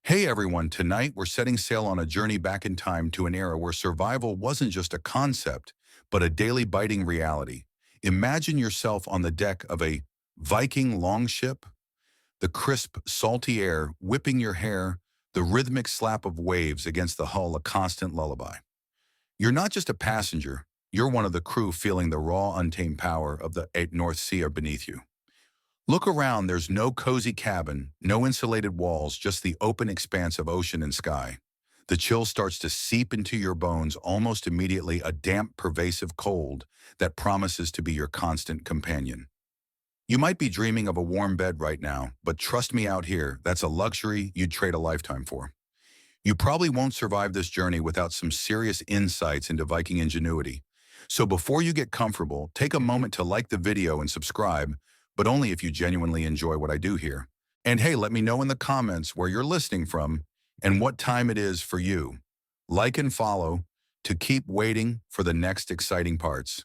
Hey everyone, tonight we're setting sail on a journey back in time to an era where survival wasn't just a concept, but a daily biting reality. Imagine yourself on the deck of a Viking longship, the crisp, salty air whipping your hair, the rhythmic slap of waves against the hull a constant lullaby. You're not just a passenger, you're one of the crew feeling the raw, untamed power of the North Sea beneath you. Look around, there's no cozy cabin, no insulated walls, just the open expanse of ocean and sky. The chill starts to seep into your bones almost immediately, a damp, pervasive cold that promises to be your constant companion. You might be dreaming of a warm bed right now, but trust me out here, that's a luxury you'd trade a lifetime for. You probably won't survive this journey without some serious insights into Viking ingenuity. So before you get comfortable, take a moment to like the video and subscribe, but only if you genuinely enjoy what I do here. And hey, let me know in the comments where you're listening from and what time it is for you. Like and follow to keep waiting for the next exciting parts.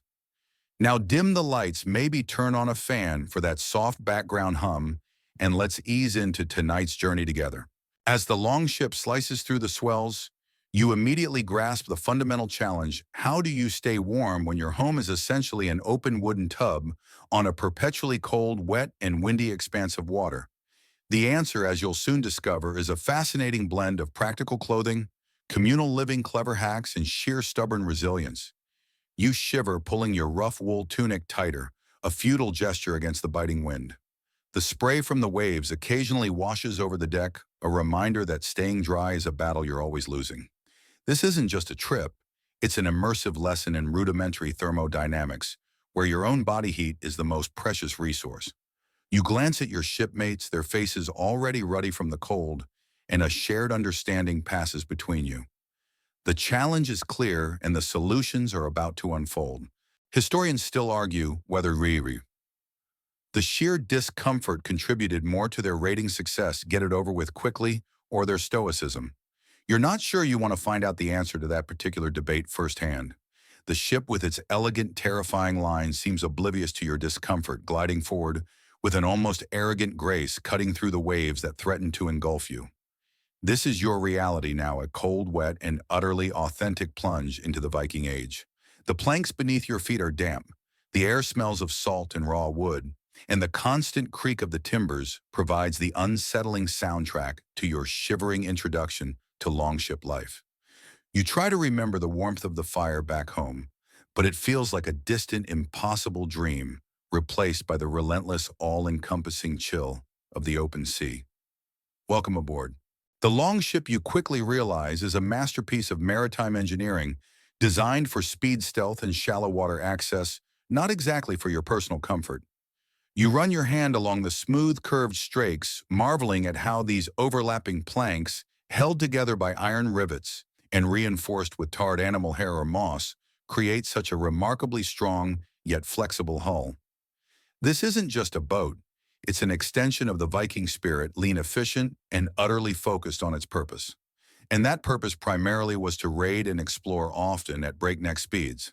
Now dim the lights, maybe turn on a fan for that soft background hum, and let's ease into tonight's journey together. As the longship slices through the swells, you immediately grasp the fundamental challenge: how do you stay warm when your home is essentially an open wooden tub on a perpetually cold, wet, and windy expanse of water? The answer, as you'll soon discover, is a fascinating blend of practical clothing, communal living, clever hacks, and sheer stubborn resilience. You shiver, pulling your rough wool tunic tighter, a futile gesture against the biting wind. The spray from the waves occasionally washes over the deck, a reminder that staying dry is a battle you're always losing. This isn't just a trip, it's an immersive lesson in rudimentary thermodynamics, where your own body heat is the most precious resource. You glance at your shipmates, their faces already ruddy from the cold, and a shared understanding passes between you. The challenge is clear and the solutions are about to unfold. Historians still argue whether the sheer discomfort contributed more to their rating success, get it over with quickly, or their stoicism. You're not sure you want to find out the answer to that particular debate firsthand. The ship with its elegant, terrifying lines seems oblivious to your discomfort, gliding forward with an almost arrogant grace, cutting through the waves that threaten to engulf you. This is your reality now, a cold, wet, and utterly authentic plunge into the Viking Age. The planks beneath your feet are damp. The air smells of salt and raw wood, and the constant creak of the timbers provides the unsettling soundtrack to your shivering introduction to longship life. You try to remember the warmth of the fire back home, but it feels like a distant, impossible dream, replaced by the relentless, all-encompassing chill of the open sea. Welcome aboard. The longship, you quickly realize, is a masterpiece of maritime engineering designed for speed, stealth, and shallow water access, not exactly for your personal comfort. You run your hand along the smooth, curved strakes, marveling at how these overlapping planks, held together by iron rivets and reinforced with tarred animal hair or moss, create such a remarkably strong yet flexible hull. This isn't just a boat. It's an extension of the Viking spirit, lean, efficient, and utterly focused on its purpose. And that purpose primarily was to raid and explore, often at breakneck speeds.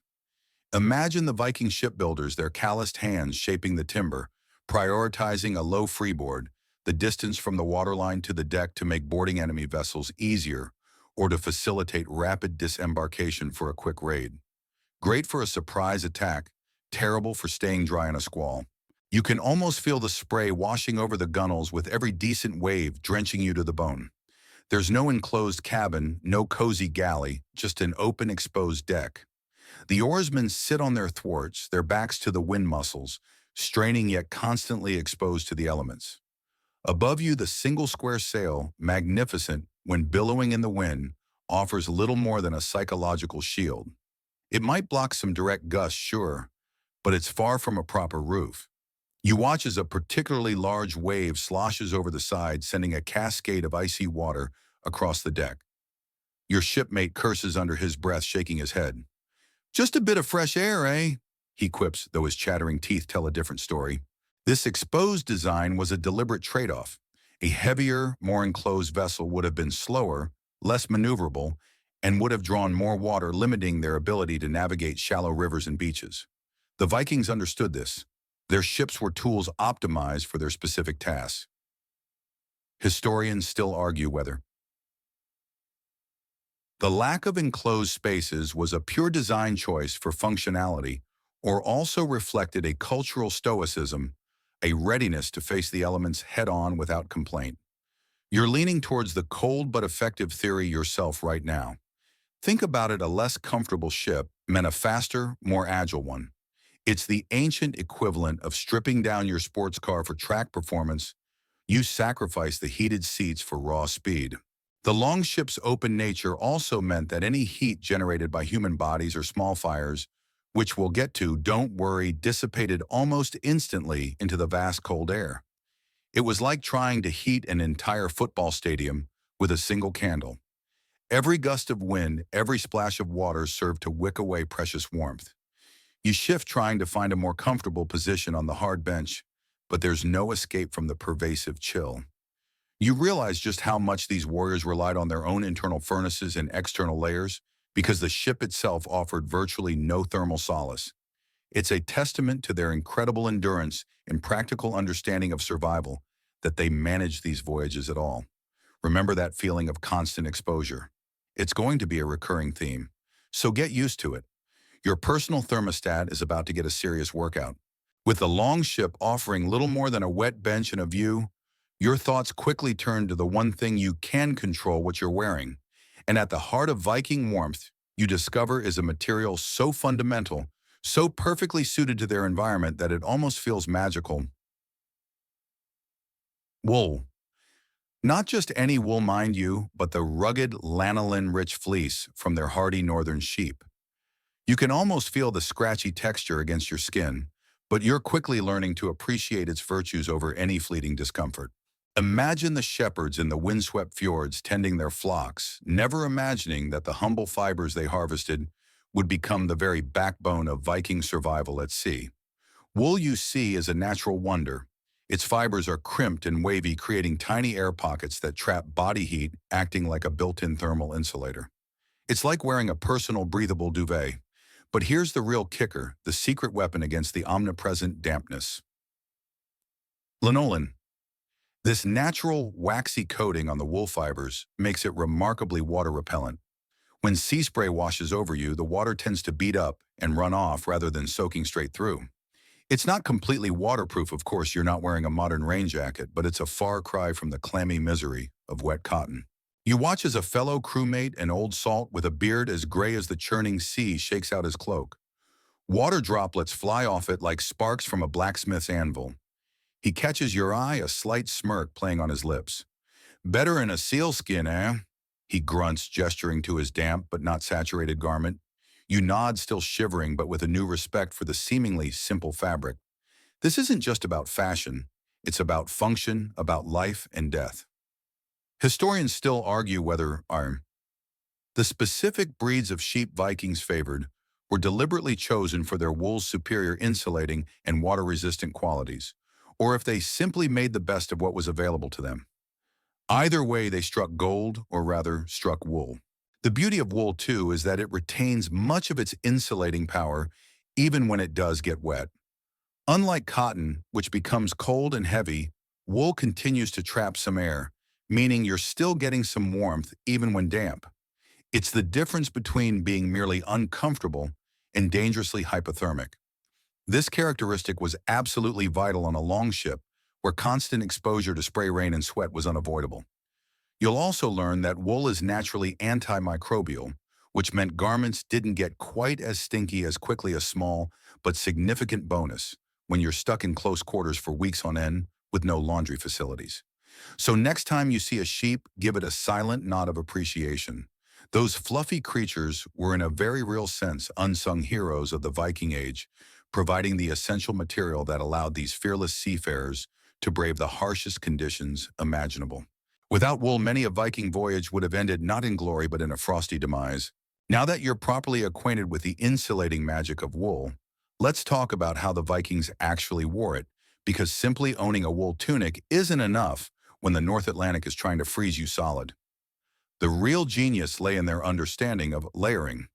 Imagine the Viking shipbuilders, their calloused hands shaping the timber, prioritizing a low freeboard, the distance from the waterline to the deck to make boarding enemy vessels easier, or to facilitate rapid disembarkation for a quick raid. Great for a surprise attack, terrible for staying dry in a squall. You can almost feel the spray washing over the gunnels with every decent wave drenching you to the bone. There's no enclosed cabin, no cozy galley, just an open, exposed deck. The oarsmen sit on their thwarts, their backs to the wind muscles, straining yet constantly exposed to the elements. Above you, the single square sail, magnificent when billowing in the wind, offers little more than a psychological shield. It might block some direct gusts, sure, but it's far from a proper roof. You watch as a particularly large wave sloshes over the side, sending a cascade of icy water across the deck. Your shipmate curses under his breath, shaking his head. "Just a bit of fresh air, eh?" he quips, though his chattering teeth tell a different story. This exposed design was a deliberate trade-off. A heavier, more enclosed vessel would have been slower, less maneuverable, and would have drawn more water, limiting their ability to navigate shallow rivers and beaches. The Vikings understood this. Their ships were tools optimized for their specific tasks. Historians still argue whether The lack of enclosed spaces was a pure design choice for functionality, or also reflected a cultural stoicism, a readiness to face the elements head-on without complaint. You're leaning towards the cold but effective theory yourself right now. Think about it: a less comfortable ship meant a faster, more agile one. It's the ancient equivalent of stripping down your sports car for track performance. You sacrifice the heated seats for raw speed. The longship's open nature also meant that any heat generated by human bodies or small fires, which we'll get to, don't worry, dissipated almost instantly into the vast cold air. It was like trying to heat an entire football stadium with a single candle. Every gust of wind, every splash of water served to wick away precious warmth. You shift trying to find a more comfortable position on the hard bench, but there's no escape from the pervasive chill. You realize just how much these warriors relied on their own internal furnaces and external layers, because the ship itself offered virtually no thermal solace. It's a testament to their incredible endurance and practical understanding of survival that they managed these voyages at all. Remember that feeling of constant exposure. It's going to be a recurring theme, so get used to it. Your personal thermostat is about to get a serious workout. With the longship offering little more than a wet bench and a view, your thoughts quickly turn to the one thing you can control: what you're wearing. And at the heart of Viking warmth, you discover is a material so fundamental, so perfectly suited to their environment that it almost feels magical: wool. Not just any wool, mind you, but the rugged lanolin-rich fleece from their hardy northern sheep. You can almost feel the scratchy texture against your skin, but you're quickly learning to appreciate its virtues over any fleeting discomfort. Imagine the shepherds in the windswept fjords tending their flocks, never imagining that the humble fibers they harvested would become the very backbone of Viking survival at sea. Wool, you see, is a natural wonder. Its fibers are crimped and wavy, creating tiny air pockets that trap body heat, acting like a built-in thermal insulator. It's like wearing a personal breathable duvet. But here's the real kicker, the secret weapon against the omnipresent dampness: lanolin. This natural, waxy coating on the wool fibers makes it remarkably water-repellent. When sea spray washes over you, the water tends to beat up and run off rather than soaking straight through. It's not completely waterproof, of course. You're not wearing a modern rain jacket, but it's a far cry from the clammy misery of wet cotton. You watch as a fellow crewmate, an old salt with a beard as gray as the churning sea, shakes out his cloak. Water droplets fly off it like sparks from a blacksmith's anvil. He catches your eye, a slight smirk playing on his lips. "Better in a sealskin, eh?" he grunts, gesturing to his damp but not saturated garment. You nod, still shivering, but with a new respect for the seemingly simple fabric. This isn't just about fashion. It's about function, about life and death. Historians still argue whether the specific breeds of sheep Vikings favored were deliberately chosen for their wool's superior insulating and water-resistant qualities, or if they simply made the best of what was available to them. Either way, they struck gold, or rather, struck wool. The beauty of wool, too, is that it retains much of its insulating power even when it does get wet. Unlike cotton, which becomes cold and heavy, wool continues to trap some air, meaning you're still getting some warmth even when damp. It's the difference between being merely uncomfortable and dangerously hypothermic. This characteristic was absolutely vital on a longship where constant exposure to spray rain and sweat was unavoidable. You'll also learn that wool is naturally antimicrobial, which meant garments didn't get quite as stinky as quickly. A small but significant bonus when you're stuck in close quarters for weeks on end with no laundry facilities. So next time you see a sheep, give it a silent nod of appreciation. Those fluffy creatures were, in a very real sense, unsung heroes of the Viking Age, providing the essential material that allowed these fearless seafarers to brave the harshest conditions imaginable. Without wool, many a Viking voyage would have ended not in glory but in a frosty demise. Now that you're properly acquainted with the insulating magic of wool, let's talk about how the Vikings actually wore it, because simply owning a wool tunic isn't enough when the North Atlantic is trying to freeze you solid. The real genius lay in their understanding of layering.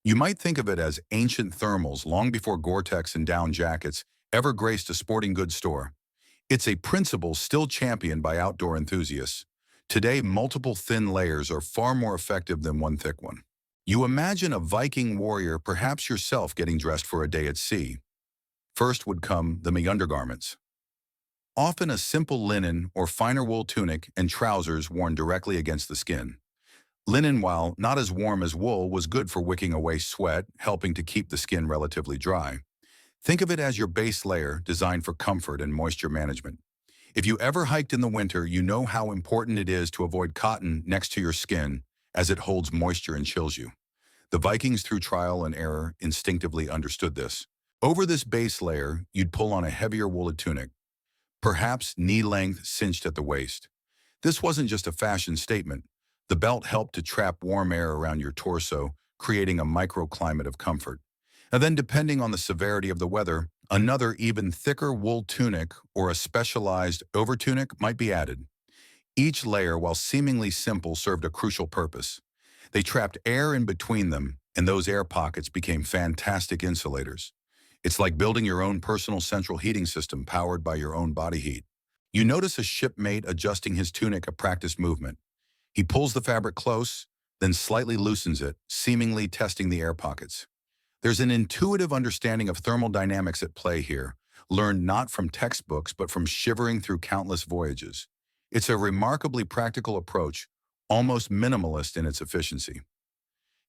You might think of it as ancient thermals long before Gore-Tex and down jackets ever graced a sporting goods store. It's a principle still championed by outdoor enthusiasts. Today, multiple thin layers are far more effective than one thick one. You imagine a Viking warrior, perhaps yourself, getting dressed for a day at sea. First would come the undergarments. Often a simple linen or finer wool tunic and trousers worn directly against the skin. Linen, while not as warm as wool, was good for wicking away sweat, helping to keep the skin relatively dry. Think of it as your base layer, designed for comfort and moisture management. If you ever hiked in the winter, you know how important it is to avoid cotton next to your skin, as it holds moisture and chills you. The Vikings, through trial and error, instinctively understood this. Over this base layer, you'd pull on a heavier wooled tunic, perhaps knee-length, cinched at the waist. This wasn't just a fashion statement. The belt helped to trap warm air around your torso, creating a microclimate of comfort. And then, depending on the severity of the weather, another even thicker wool tunic or a specialized overtunic might be added. Each layer, while seemingly simple, served a crucial purpose. They trapped air in between them, and those air pockets became fantastic insulators. It's like building your own personal central heating system powered by your own body heat. You notice a shipmate adjusting his tunic, a practiced movement. He pulls the fabric close, then slightly loosens it, seemingly testing the air pockets. There's an intuitive understanding of thermal dynamics at play here, learned not from textbooks but from shivering through countless voyages. It's a remarkably practical approach, almost minimalist in its efficiency.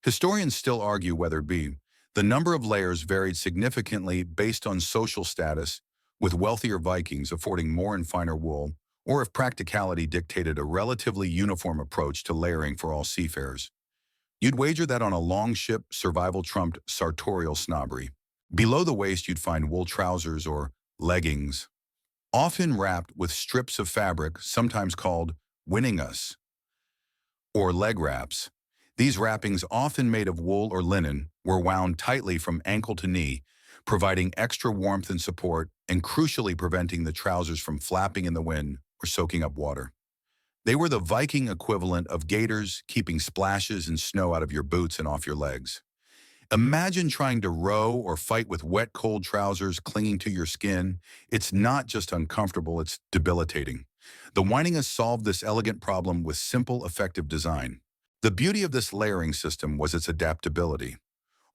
Historians still argue whether the number of layers varied significantly based on social status, with wealthier Vikings affording more and finer wool, or if practicality dictated a relatively uniform approach to layering for all seafarers. You'd wager that on a longship, survival trumped sartorial snobbery. Below the waist, you'd find wool trousers or leggings, often wrapped with strips of fabric, sometimes called winningas, or leg wraps. These wrappings, often made of wool or linen, were wound tightly from ankle to knee, providing extra warmth and support, and crucially preventing the trousers from flapping in the wind or soaking up water. They were the Viking equivalent of gaiters, keeping splashes and snow out of your boots and off your legs. Imagine trying to row or fight with wet, cold trousers clinging to your skin. It's not just uncomfortable, it's debilitating. The Winningas solved this elegant problem with simple, effective design. The beauty of this layering system was its adaptability.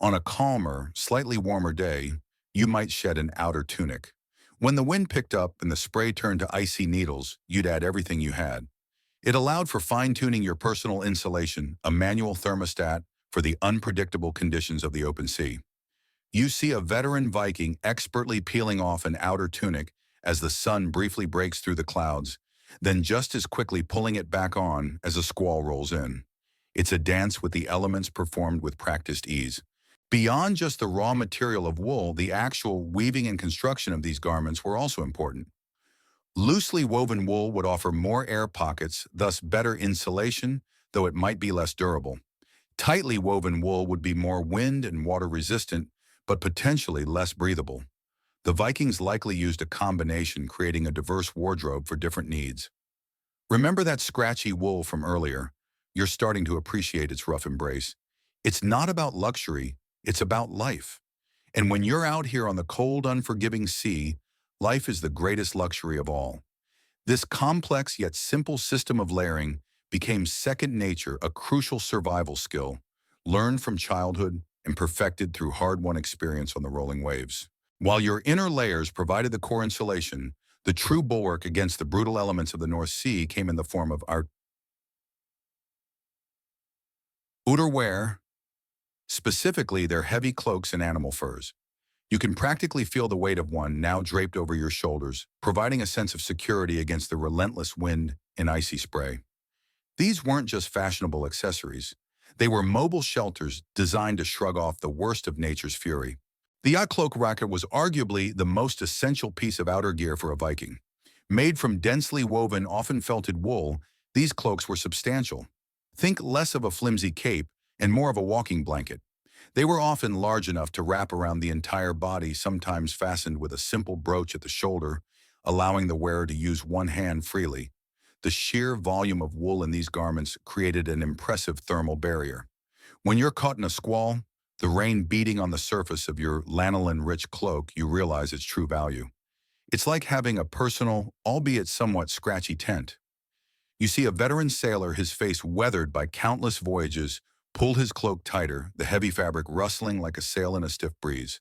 On a calmer, slightly warmer day, you might shed an outer tunic. When the wind picked up and the spray turned to icy needles, you'd add everything you had. It allowed for fine-tuning your personal insulation, a manual thermostat for the unpredictable conditions of the open sea. You see a veteran Viking expertly peeling off an outer tunic as the sun briefly breaks through the clouds, then just as quickly pulling it back on as a squall rolls in. It's a dance with the elements performed with practiced ease. Beyond just the raw material of wool, the actual weaving and construction of these garments were also important. Loosely woven wool would offer more air pockets, thus better insulation, though it might be less durable. Tightly woven wool would be more wind and water resistant, but potentially less breathable. The Vikings likely used a combination, creating a diverse wardrobe for different needs. Remember that scratchy wool from earlier? You're starting to appreciate its rough embrace. It's not about luxury, it's about life. And when you're out here on the cold, unforgiving sea, life is the greatest luxury of all. This complex yet simple system of layering became second nature, a crucial survival skill, learned from childhood and perfected through hard-won experience on the rolling waves. While your inner layers provided the core insulation, the true bulwark against the brutal elements of the North Sea came in the form of our outerwear, specifically their heavy cloaks and animal furs. You can practically feel the weight of one now draped over your shoulders, providing a sense of security against the relentless wind and icy spray. These weren't just fashionable accessories. They were mobile shelters designed to shrug off the worst of nature's fury. The yacht cloak racket was arguably the most essential piece of outer gear for a Viking. Made from densely woven, often felted wool, these cloaks were substantial. Think less of a flimsy cape and more of a walking blanket. They were often large enough to wrap around the entire body, sometimes fastened with a simple brooch at the shoulder, allowing the wearer to use one hand freely. The sheer volume of wool in these garments created an impressive thermal barrier. When you're caught in a squall, the rain beating on the surface of your lanolin-rich cloak, you realize its true value. It's like having a personal, albeit somewhat scratchy tent. You see a veteran sailor, his face weathered by countless voyages, pull his cloak tighter, the heavy fabric rustling like a sail in a stiff breeze.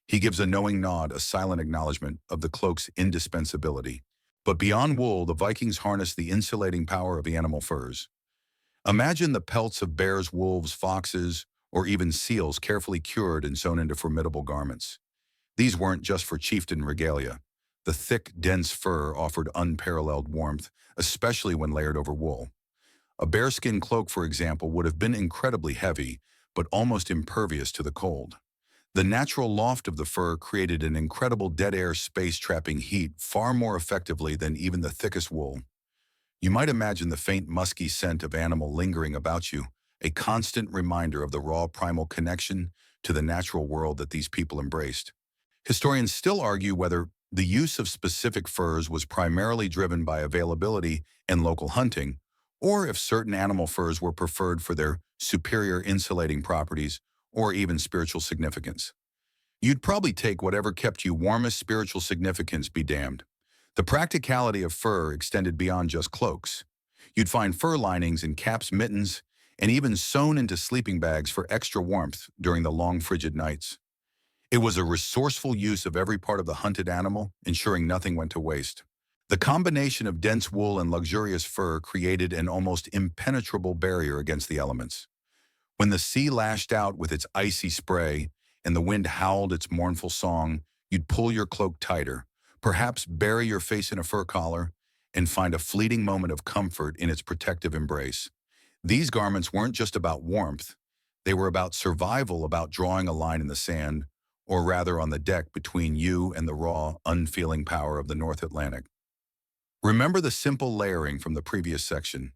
He gives a knowing nod, a silent acknowledgement of the cloak's indispensability. But beyond wool, the Vikings harnessed the insulating power of the animal furs. Imagine the pelts of bears, wolves, foxes, or even seals carefully cured and sewn into formidable garments. These weren't just for chieftain regalia. The thick, dense fur offered unparalleled warmth, especially when layered over wool. A bearskin cloak, for example, would have been incredibly heavy, but almost impervious to the cold. The natural loft of the fur created an incredible dead air space, trapping heat far more effectively than even the thickest wool. You might imagine the faint musky scent of animal lingering about you, a constant reminder of the raw primal connection to the natural world that these people embraced. Historians still argue whether the use of specific furs was primarily driven by availability and local hunting, or if certain animal furs were preferred for their superior insulating properties or even spiritual significance. You'd probably take whatever kept you warmest. Spiritual significance be damned. The practicality of fur extended beyond just cloaks. You'd find fur linings in caps, mittens, and even sewn into sleeping bags for extra warmth during the long frigid nights. It was a resourceful use of every part of the hunted animal, ensuring nothing went to waste. The combination of dense wool and luxurious fur created an almost impenetrable barrier against the elements. When the sea lashed out with its icy spray and the wind howled its mournful song, you'd pull your cloak tighter, perhaps bury your face in a fur collar, and find a fleeting moment of comfort in its protective embrace. These garments weren't just about warmth. They were about survival, about drawing a line in the sand, or rather on the deck between you and the raw, unfeeling power of the North Atlantic. Remember the simple layering from the previous section.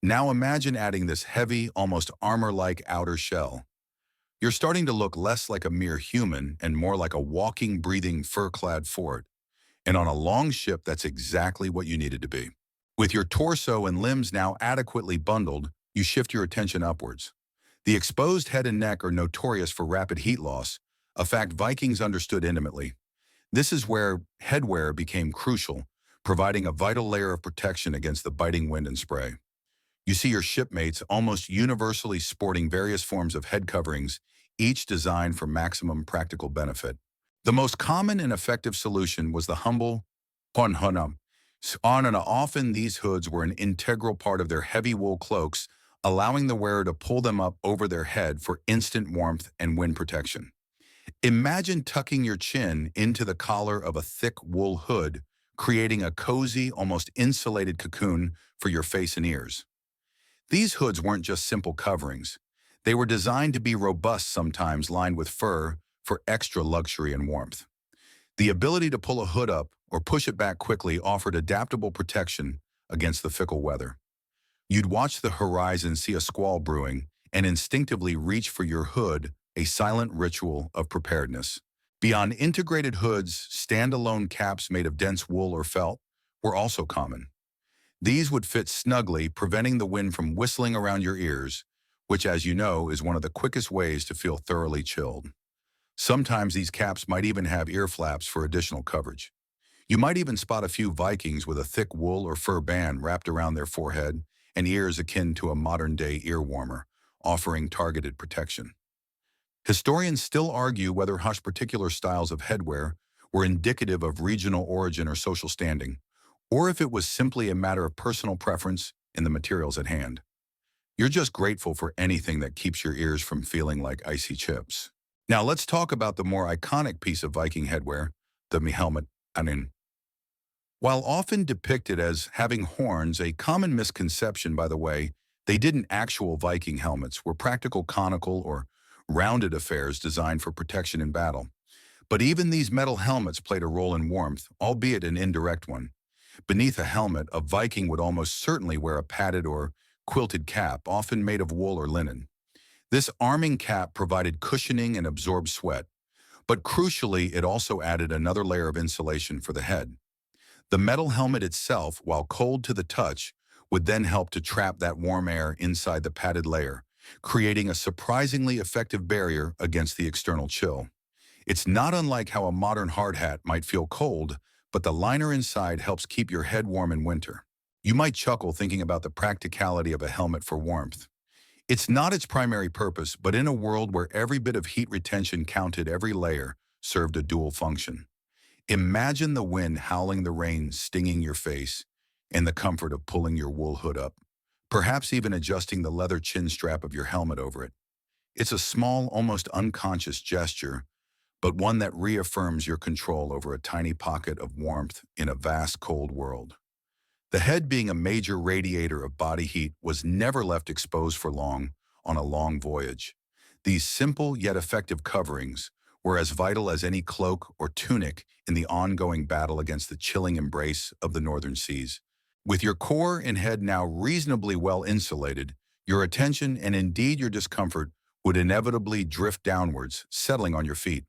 Now imagine adding this heavy, almost armor-like outer shell. You're starting to look less like a mere human and more like a walking, breathing, fur-clad fort. And on a long ship, that's exactly what you needed to be. With your torso and limbs now adequately bundled, you shift your attention upwards. The exposed head and neck are notorious for rapid heat loss, a fact Vikings understood intimately. This is where headwear became crucial, providing a vital layer of protection against the biting wind and spray. You see your shipmates almost universally sporting various forms of head coverings, each designed for maximum practical benefit. The most common and effective solution was the humble honhunam. On and often these hoods were an integral part of their heavy wool cloaks, allowing the wearer to pull them up over their head for instant warmth and wind protection. Imagine tucking your chin into the collar of a thick wool hood, creating a cozy, almost insulated cocoon for your face and ears. These hoods weren't just simple coverings. They were designed to be robust, sometimes lined with fur for extra luxury and warmth. The ability to pull a hood up or push it back quickly offered adaptable protection against the fickle weather. You'd watch the horizon, see a squall brewing, and instinctively reach for your hood, a silent ritual of preparedness. Beyond integrated hoods, standalone caps made of dense wool or felt were also common. These would fit snugly, preventing the wind from whistling around your ears, which, as you know, is one of the quickest ways to feel thoroughly chilled. Sometimes these caps might even have ear flaps for additional coverage. You might even spot a few Vikings with a thick wool or fur band wrapped around their forehead and ears akin to a modern-day ear warmer, offering targeted protection. Historians still argue whether Hush's particular styles of headwear were indicative of regional origin or social standing, or if it was simply a matter of personal preference in the materials at hand. You're just grateful for anything that keeps your ears from feeling like icy chips. Now let's talk about the more iconic piece of Viking headwear, the helmet. While often depicted as having horns, a common misconception, by the way, they didn't. Actual Viking helmets were practical conical or rounded affairs designed for protection in battle. But even these metal helmets played a role in warmth, albeit an indirect one. Beneath a helmet, a Viking would almost certainly wear a padded or quilted cap, often made of wool or linen. This arming cap provided cushioning and absorbed sweat, but crucially, it also added another layer of insulation for the head. The metal helmet itself, while cold to the touch, would then help to trap that warm air inside the padded layer, creating a surprisingly effective barrier against the external chill. It's not unlike how a modern hard hat might feel cold, but the liner inside helps keep your head warm in winter. You might chuckle thinking about the practicality of a helmet for warmth. It's not its primary purpose, but in a world where every bit of heat retention counted, every layer served a dual function. Imagine the wind howling, the rain stinging your face, and the comfort of pulling your wool hood up, perhaps even adjusting the leather chin strap of your helmet over it. It's a small, almost unconscious gesture, but one that reaffirms your control over a tiny pocket of warmth in a vast cold world. The head, being a major radiator of body heat, was never left exposed for long on a long voyage. These simple yet effective coverings were as vital as any cloak or tunic in the ongoing battle against the chilling embrace of the northern seas. With your core and head now reasonably well insulated, your attention and indeed your discomfort would inevitably drift downwards, settling on your feet.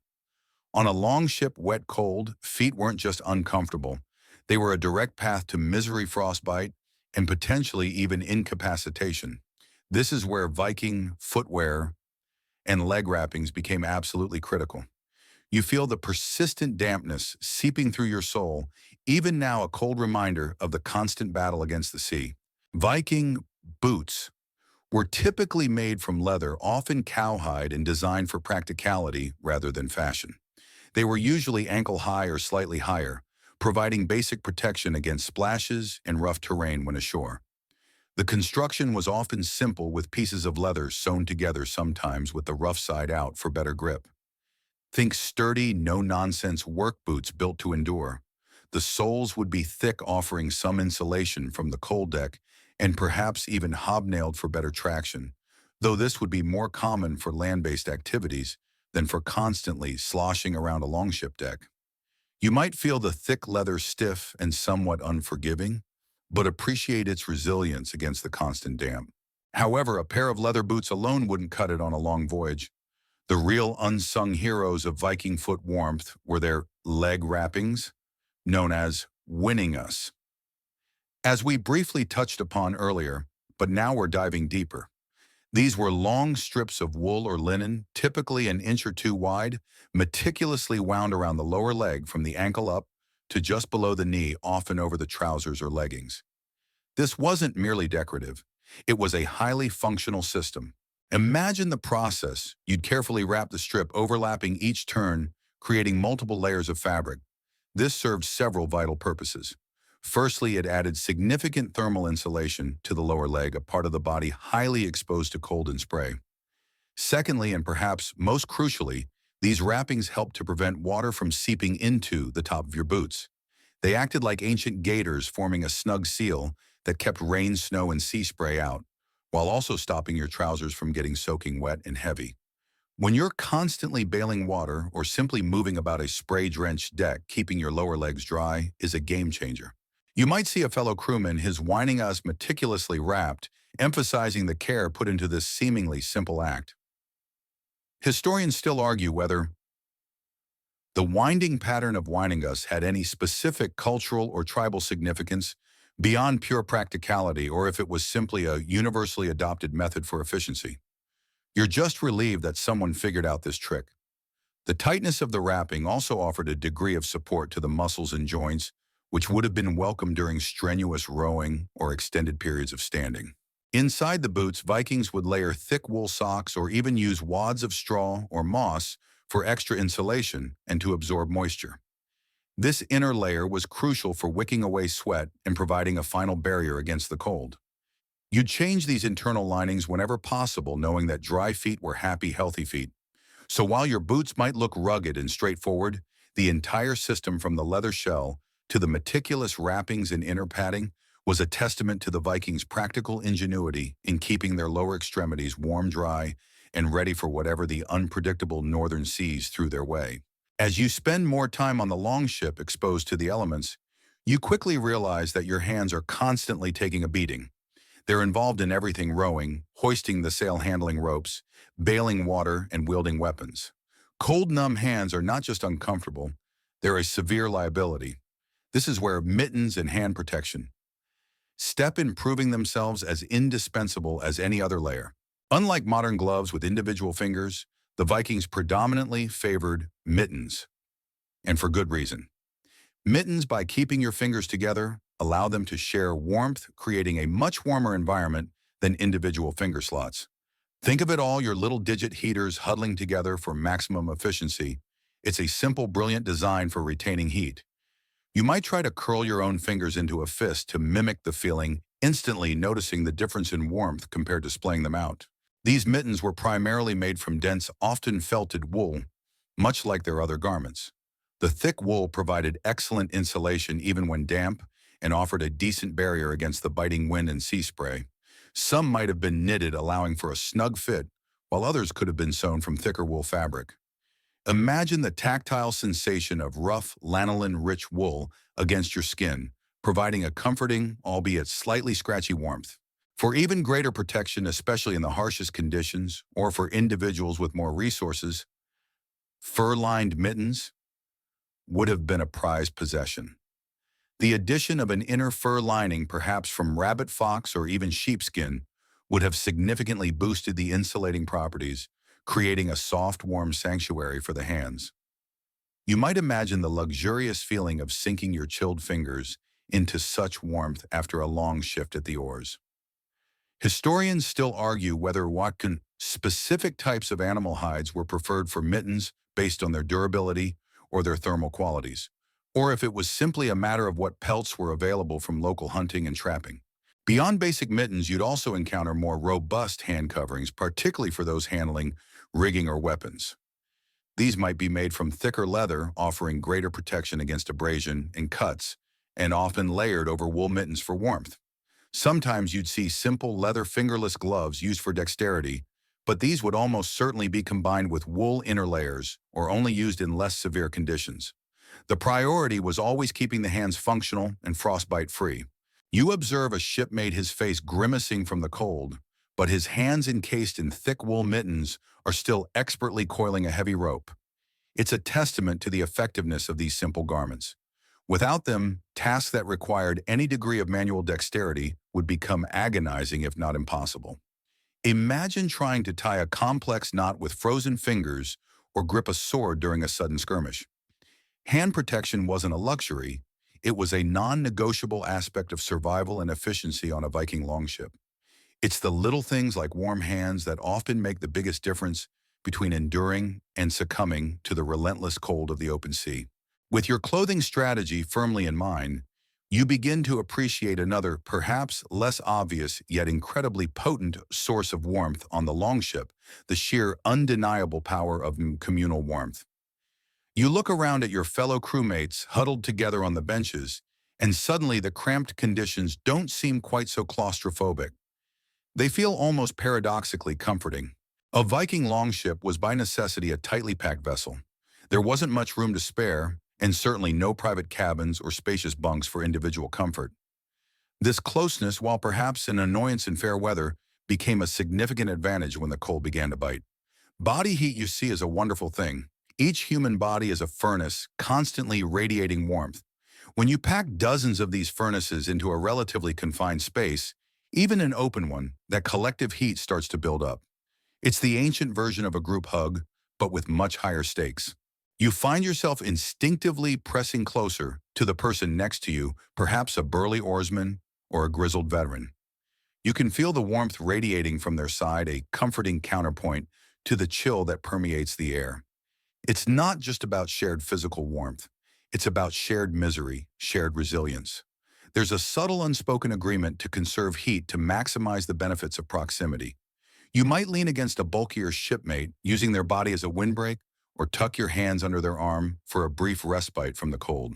On a long ship, wet, cold, feet weren't just uncomfortable. They were a direct path to misery, frostbite, and potentially even incapacitation. This is where Viking footwear and leg wrappings became absolutely critical. You feel the persistent dampness seeping through your soul, even now a cold reminder of the constant battle against the sea. Viking boots were typically made from leather, often cowhide, and designed for practicality rather than fashion. They were usually ankle-high or slightly higher, providing basic protection against splashes and rough terrain when ashore. The construction was often simple, with pieces of leather sewn together, sometimes with the rough side out for better grip. Think sturdy, no-nonsense work boots built to endure. The soles would be thick, offering some insulation from the cold deck, and perhaps even hobnailed for better traction, though this would be more common for land-based activities than for constantly sloshing around a longship deck. You might feel the thick leather stiff and somewhat unforgiving, but appreciate its resilience against the constant damp. However, a pair of leather boots alone wouldn't cut it on a long voyage. The real unsung heroes of Viking foot warmth were their leg wrappings, known as winning us. As we briefly touched upon earlier, but now we're diving deeper. These were long strips of wool or linen, typically an inch or two wide, meticulously wound around the lower leg from the ankle up to just below the knee, often over the trousers or leggings. This wasn't merely decorative. It was a highly functional system. Imagine the process. You'd carefully wrap the strip, overlapping each turn, creating multiple layers of fabric. This served several vital purposes. Firstly, it added significant thermal insulation to the lower leg, a part of the body highly exposed to cold and spray. Secondly, and perhaps most crucially, these wrappings helped to prevent water from seeping into the top of your boots. They acted like ancient gaiters, forming a snug seal that kept rain, snow, and sea spray out, while also stopping your trousers from getting soaking wet and heavy. When you're constantly bailing water or simply moving about a spray-drenched deck, keeping your lower legs dry is a game changer. You might see a fellow crewman, his whining us meticulously wrapped, emphasizing the care put into this seemingly simple act. Historians still argue whether the winding pattern of whining us had any specific cultural or tribal significance beyond pure practicality, or if it was simply a universally adopted method for efficiency. You're just relieved that someone figured out this trick. The tightness of the wrapping also offered a degree of support to the muscles and joints, which would have been welcome during strenuous rowing or extended periods of standing. Inside the boots, Vikings would layer thick wool socks or even use wads of straw or moss for extra insulation and to absorb moisture. This inner layer was crucial for wicking away sweat and providing a final barrier against the cold. You'd change these internal linings whenever possible, knowing that dry feet were happy, healthy feet. So while your boots might look rugged and straightforward, the entire system, from the leather shell to the meticulous wrappings and inner padding, was a testament to the Vikings' practical ingenuity in keeping their lower extremities warm, dry, and ready for whatever the unpredictable northern seas threw their way. As you spend more time on the longship exposed to the elements, you quickly realize that your hands are constantly taking a beating. They're involved in everything: rowing, hoisting the sail, handling ropes, bailing water, and wielding weapons. Cold, numb hands are not just uncomfortable, they're a severe liability. This is where mittens and hand protection step in, proving themselves as indispensable as any other layer. Unlike modern gloves with individual fingers, the Vikings predominantly favored mittens, and for good reason. Mittens, by keeping your fingers together, allow them to share warmth, creating a much warmer environment than individual finger slots. Think of it all, your little digit heaters huddling together for maximum efficiency. It's a simple, brilliant design for retaining heat. You might try to curl your own fingers into a fist to mimic the feeling, instantly noticing the difference in warmth compared to splaying them out. These mittens were primarily made from dense, often felted wool, much like their other garments. The thick wool provided excellent insulation even when damp and offered a decent barrier against the biting wind and sea spray. Some might have been knitted, allowing for a snug fit, while others could have been sewn from thicker wool fabric. Imagine the tactile sensation of rough, lanolin-rich wool against your skin, providing a comforting, albeit slightly scratchy warmth. For even greater protection, especially in the harshest conditions, or for individuals with more resources, fur-lined mittens would have been a prized possession. The addition of an inner fur lining, perhaps from rabbit, fox, or even sheepskin, would have significantly boosted the insulating properties, creating a soft, warm sanctuary for the hands. You might imagine the luxurious feeling of sinking your chilled fingers into such warmth after a long shift at the oars. Historians still argue whether specific types of animal hides were preferred for mittens based on their durability or their thermal qualities, or if it was simply a matter of what pelts were available from local hunting and trapping. Beyond basic mittens, you'd also encounter more robust hand coverings, particularly for those handling rigging or weapons. These might be made from thicker leather, offering greater protection against abrasion and cuts, and often layered over wool mittens for warmth. Sometimes you'd see simple leather fingerless gloves used for dexterity, but these would almost certainly be combined with wool inner layers or only used in less severe conditions. The priority was always keeping the hands functional and frostbite-free. You observe a shipmate, his face grimacing from the cold, but his hands encased in thick wool mittens are still expertly coiling a heavy rope. It's a testament to the effectiveness of these simple garments. Without them, tasks that required any degree of manual dexterity would become agonizing if not impossible. Imagine trying to tie a complex knot with frozen fingers or grip a sword during a sudden skirmish. Hand protection wasn't a luxury, it was a non-negotiable aspect of survival and efficiency on a Viking longship. It's the little things like warm hands that often make the biggest difference between enduring and succumbing to the relentless cold of the open sea. With your clothing strategy firmly in mind, you begin to appreciate another, perhaps less obvious yet incredibly potent source of warmth on the longship: the sheer undeniable power of communal warmth. You look around at your fellow crewmates huddled together on the benches, and suddenly the cramped conditions don't seem quite so claustrophobic. They feel almost paradoxically comforting. A Viking longship was by necessity a tightly packed vessel. There wasn't much room to spare, and certainly no private cabins or spacious bunks for individual comfort. This closeness, while perhaps an annoyance in fair weather, became a significant advantage when the cold began to bite. Body heat, you see, is a wonderful thing. Each human body is a furnace, constantly radiating warmth. When you pack dozens of these furnaces into a relatively confined space, even an open one, that collective heat starts to build up. It's the ancient version of a group hug, but with much higher stakes. You find yourself instinctively pressing closer to the person next to you, perhaps a burly oarsman or a grizzled veteran. You can feel the warmth radiating from their side, a comforting counterpoint to the chill that permeates the air. It's not just about shared physical warmth. It's about shared misery, shared resilience. There's a subtle unspoken agreement to conserve heat to maximize the benefits of proximity. You might lean against a bulkier shipmate, using their body as a windbreak, or tuck your hands under their arm for a brief respite from the cold.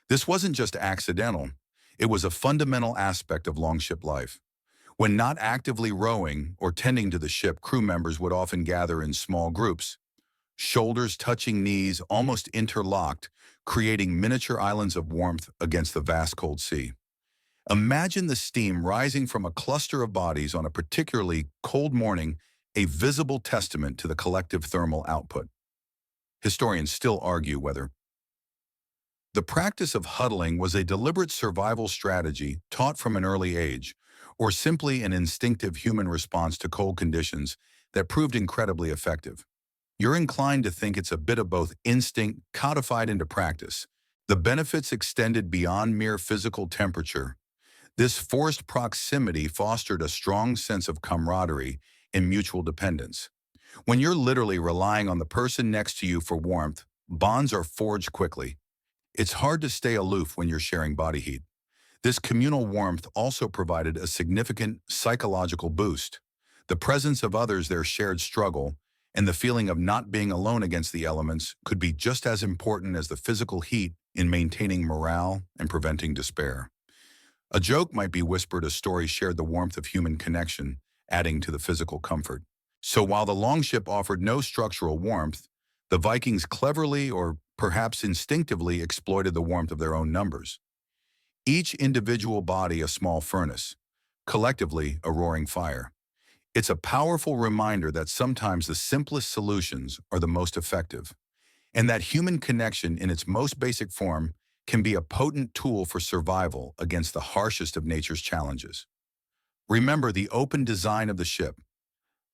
This wasn't just accidental. It was a fundamental aspect of longship life. When not actively rowing or tending to the ship, crew members would often gather in small groups, shoulders touching knees, almost interlocked, creating miniature islands of warmth against the vast cold sea. Imagine the steam rising from a cluster of bodies on a particularly cold morning, a visible testament to the collective thermal output. Historians still argue whether the practice of huddling was a deliberate survival strategy taught from an early age, or simply an instinctive human response to cold conditions that proved incredibly effective. You're inclined to think it's a bit of both instinct codified into practice. The benefits extended beyond mere physical temperature. This forced proximity fostered a strong sense of camaraderie and mutual dependence. When you're literally relying on the person next to you for warmth, bonds are forged quickly. It's hard to stay aloof when you're sharing body heat. This communal warmth also provided a significant psychological boost. The presence of others, their shared struggle, and the feeling of not being alone against the elements could be just as important as the physical heat in maintaining morale and preventing despair. A joke might be whispered, a story shared the warmth of human connection, adding to the physical comfort. So while the longship offered no structural warmth, the Vikings cleverly or perhaps instinctively exploited the warmth of their own numbers. Each individual body a small furnace, collectively a roaring fire. It's a powerful reminder that sometimes the simplest solutions are the most effective, and that human connection in its most basic form can be a potent tool for survival against the harshest of nature's challenges. Remember the open design of the ship.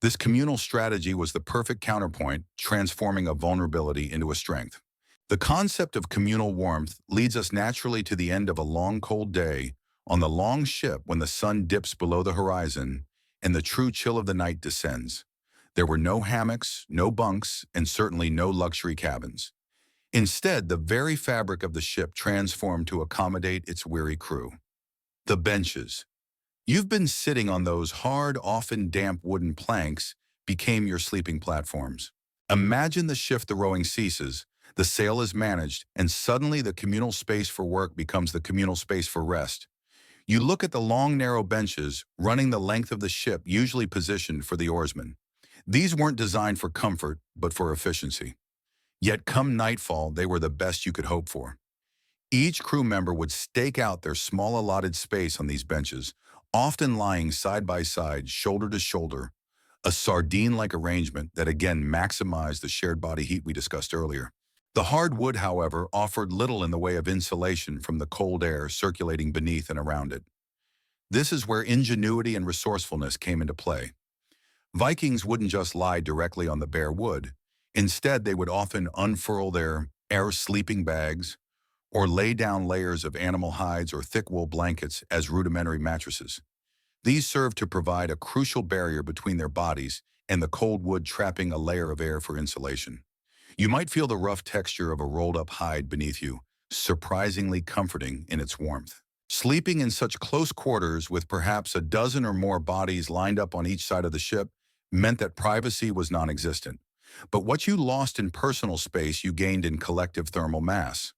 This communal strategy was the perfect counterpoint, transforming a vulnerability into a strength. The concept of communal warmth leads us naturally to the end of a long, cold day on the long ship when the sun dips below the horizon and the true chill of the night descends. There were no hammocks, no bunks, and certainly no luxury cabins. Instead, the very fabric of the ship transformed to accommodate its weary crew. The benches. You've been sitting on those hard, often damp wooden planks became your sleeping platforms. Imagine the shift, the rowing ceases, the sail is managed, and suddenly the communal space for work becomes the communal space for rest. You look at the long, narrow benches running the length of the ship, usually positioned for the oarsmen. These weren't designed for comfort, but for efficiency. Yet come nightfall, they were the best you could hope for. Each crew member would stake out their small allotted space on these benches, often lying side by side, shoulder to shoulder, a sardine-like arrangement that again maximized the shared body heat we discussed earlier. The hard wood, however, offered little in the way of insulation from the cold air circulating beneath and around it. This is where ingenuity and resourcefulness came into play. Vikings wouldn't just lie directly on the bare wood. Instead, they would often unfurl their air sleeping bags or lay down layers of animal hides or thick wool blankets as rudimentary mattresses. These served to provide a crucial barrier between their bodies and the cold wood, trapping a layer of air for insulation. You might feel the rough texture of a rolled-up hide beneath you, surprisingly comforting in its warmth. Sleeping in such close quarters with perhaps a dozen or more bodies lined up on each side of the ship meant that privacy was non-existent. But what you lost in personal space, you gained in collective thermal mass.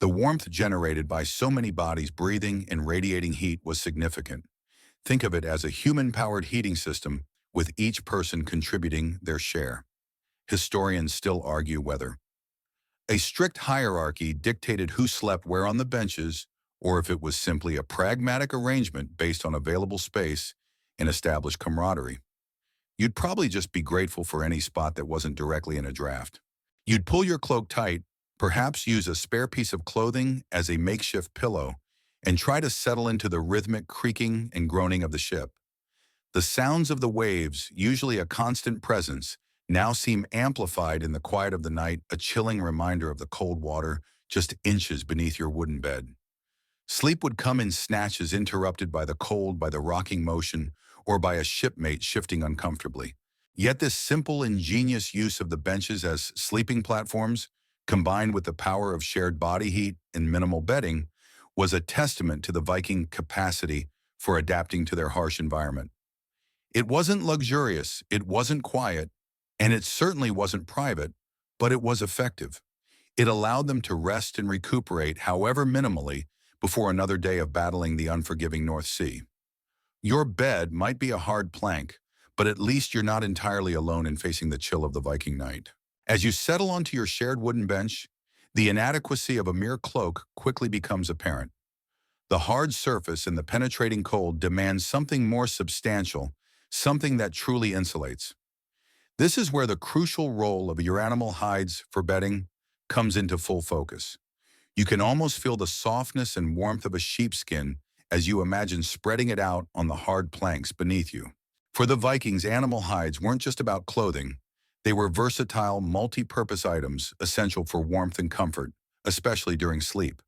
The warmth generated by so many bodies breathing and radiating heat was significant. Think of it as a human-powered heating system, with each person contributing their share. Historians still argue whether a strict hierarchy dictated who slept where on the benches, or if it was simply a pragmatic arrangement based on available space and established camaraderie. You'd probably just be grateful for any spot that wasn't directly in a draft. You'd pull your cloak tight, perhaps use a spare piece of clothing as a makeshift pillow, and try to settle into the rhythmic creaking and groaning of the ship. The sounds of the waves, usually a constant presence, now seem amplified in the quiet of the night, a chilling reminder of the cold water just inches beneath your wooden bed. Sleep would come in snatches, interrupted by the cold, by the rocking motion, or by a shipmate shifting uncomfortably. Yet this simple, ingenious use of the benches as sleeping platforms, combined with the power of shared body heat and minimal bedding, was a testament to the Viking capacity for adapting to their harsh environment. It wasn't luxurious, it wasn't quiet, and it certainly wasn't private, but it was effective. It allowed them to rest and recuperate, however minimally, before another day of battling the unforgiving North Sea. Your bed might be a hard plank, but at least you're not entirely alone in facing the chill of the Viking night. As you settle onto your shared wooden bench, the inadequacy of a mere cloak quickly becomes apparent. The hard surface and the penetrating cold demand something more substantial, something that truly insulates. This is where the crucial role of your animal hides for bedding comes into full focus. You can almost feel the softness and warmth of a sheepskin as you imagine spreading it out on the hard planks beneath you. For the Vikings, animal hides weren't just about clothing. They were versatile, multi-purpose items essential for warmth and comfort, especially during sleep.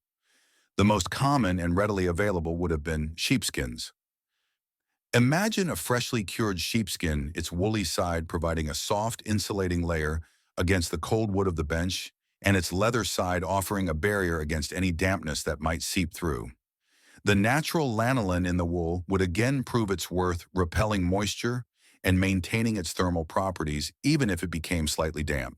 The most common and readily available would have been sheepskins. Imagine a freshly cured sheepskin, its woolly side providing a soft, insulating layer against the cold wood of the bench, and its leather side offering a barrier against any dampness that might seep through. The natural lanolin in the wool would again prove its worth, repelling moisture and maintaining its thermal properties even if it became slightly damp.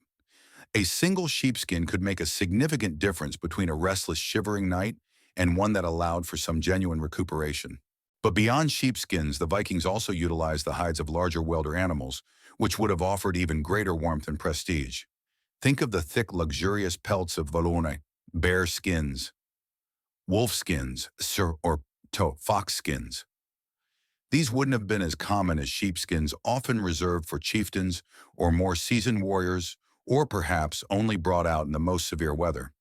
A single sheepskin could make a significant difference between a restless, shivering night and one that allowed for some genuine recuperation. But beyond sheepskins, the Vikings also utilized the hides of larger, wilder animals, which would have offered even greater warmth and prestige. Think of the thick, luxurious pelts of Valone, bear skins, wolf skins, or fox skins. These wouldn't have been as common as sheepskins, often reserved for chieftains or more seasoned warriors, or perhaps only brought out in the most severe weather.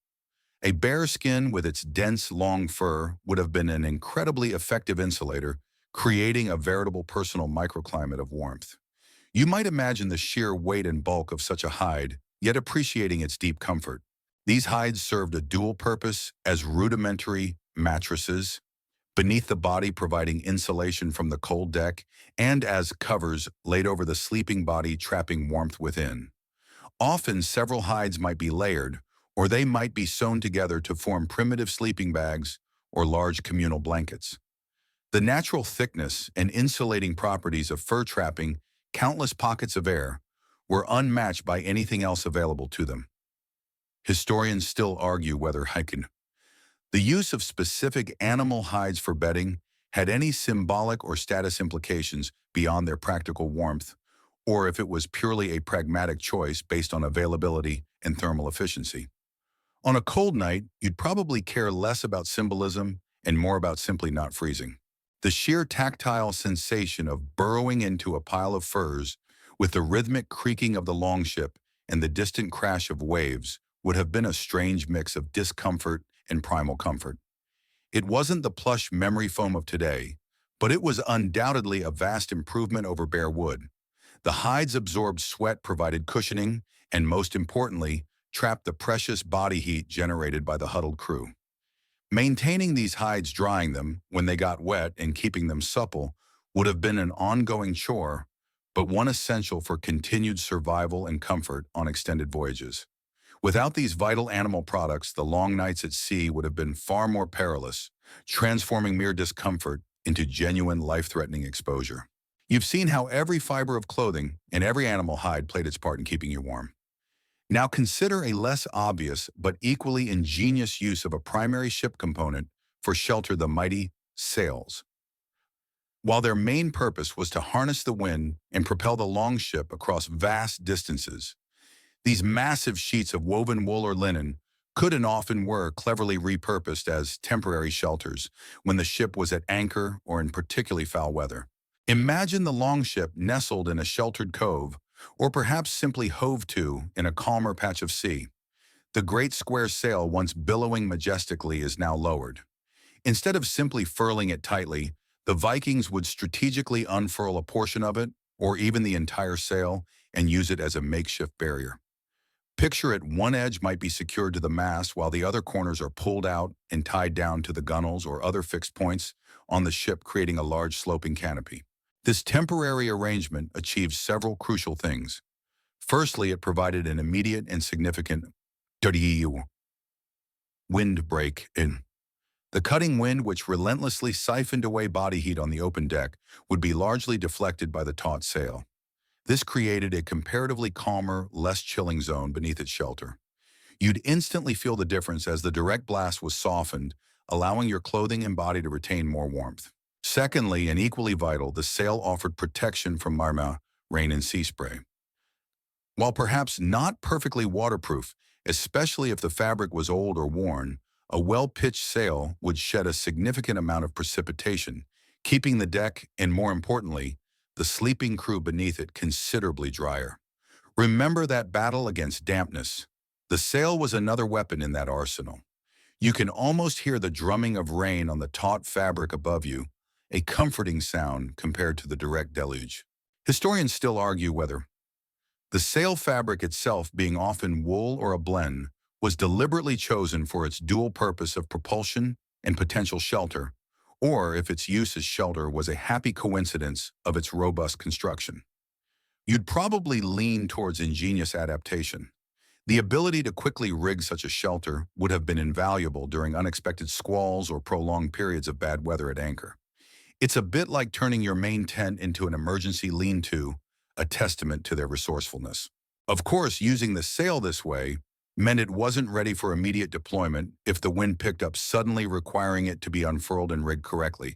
A bear skin with its dense, long fur would have been an incredibly effective insulator, creating a veritable personal microclimate of warmth. You might imagine the sheer weight and bulk of such a hide, yet appreciating its deep comfort. These hides served a dual purpose as rudimentary mattresses, beneath the body providing insulation from the cold deck, and as covers laid over the sleeping body trapping warmth within. Often several hides might be layered, or they might be sewn together to form primitive sleeping bags or large communal blankets. The natural thickness and insulating properties of fur trapping countless pockets of air were unmatched by anything else available to them. Historians still argue whether the use of specific animal hides for bedding had any symbolic or status implications beyond their practical warmth, or if it was purely a pragmatic choice based on availability and thermal efficiency. On a cold night, you'd probably care less about symbolism and more about simply not freezing. The sheer tactile sensation of burrowing into a pile of furs with the rhythmic creaking of the longship and the distant crash of waves would have been a strange mix of discomfort and primal comfort. It wasn't the plush memory foam of today, but it was undoubtedly a vast improvement over bare wood. The hides absorbed sweat, provided cushioning, and most importantly, trapped the precious body heat generated by the huddled crew. Maintaining these hides, drying them when they got wet, and keeping them supple would have been an ongoing chore, but one essential for continued survival and comfort on extended voyages. Without these vital animal products, the long nights at sea would have been far more perilous, transforming mere discomfort into genuine life-threatening exposure. You've seen how every fiber of clothing and every animal hide played its part in keeping you warm. Now consider a less obvious but equally ingenious use of a primary ship component for shelter: the mighty sails. While their main purpose was to harness the wind and propel the longship across vast distances, these massive sheets of woven wool or linen could and often were cleverly repurposed as temporary shelters when the ship was at anchor or in particularly foul weather. Imagine the longship nestled in a sheltered cove, or perhaps simply hove to in a calmer patch of sea. The great square sail, once billowing majestically, is now lowered. Instead of simply furling it tightly, the Vikings would strategically unfurl a portion of it, or even the entire sail, and use it as a makeshift barrier. Picture it: one edge might be secured to the mast while the other corners are pulled out and tied down to the gunwales or other fixed points on the ship, creating a large sloping canopy. This temporary arrangement achieved several crucial things. Firstly, it provided an immediate and significant wind break in. The cutting wind, which relentlessly siphoned away body heat on the open deck, would be largely deflected by the taut sail. This created a comparatively calmer, less chilling zone beneath its shelter. You'd instantly feel the difference as the direct blast was softened, allowing your clothing and body to retain more warmth. Secondly, and equally vital, the sail offered protection from marma, rain and sea spray. While perhaps not perfectly waterproof, especially if the fabric was old or worn, a well-pitched sail would shed a significant amount of precipitation, keeping the deck and, more importantly, the sleeping crew beneath it considerably drier. Remember that battle against dampness. The sail was another weapon in that arsenal. You can almost hear the drumming of rain on the taut fabric above you, a comforting sound compared to the direct deluge. Historians still argue whether the sail fabric itself, being often wool or a blend, was deliberately chosen for its dual purpose of propulsion and potential shelter, or if its use as shelter was a happy coincidence of its robust construction. You'd probably lean towards ingenious adaptation. The ability to quickly rig such a shelter would have been invaluable during unexpected squalls or prolonged periods of bad weather at anchor. It's a bit like turning your main tent into an emergency lean-to, a testament to their resourcefulness. Of course, using the sail this way meant it wasn't ready for immediate deployment if the wind picked up suddenly, requiring it to be unfurled and rigged correctly.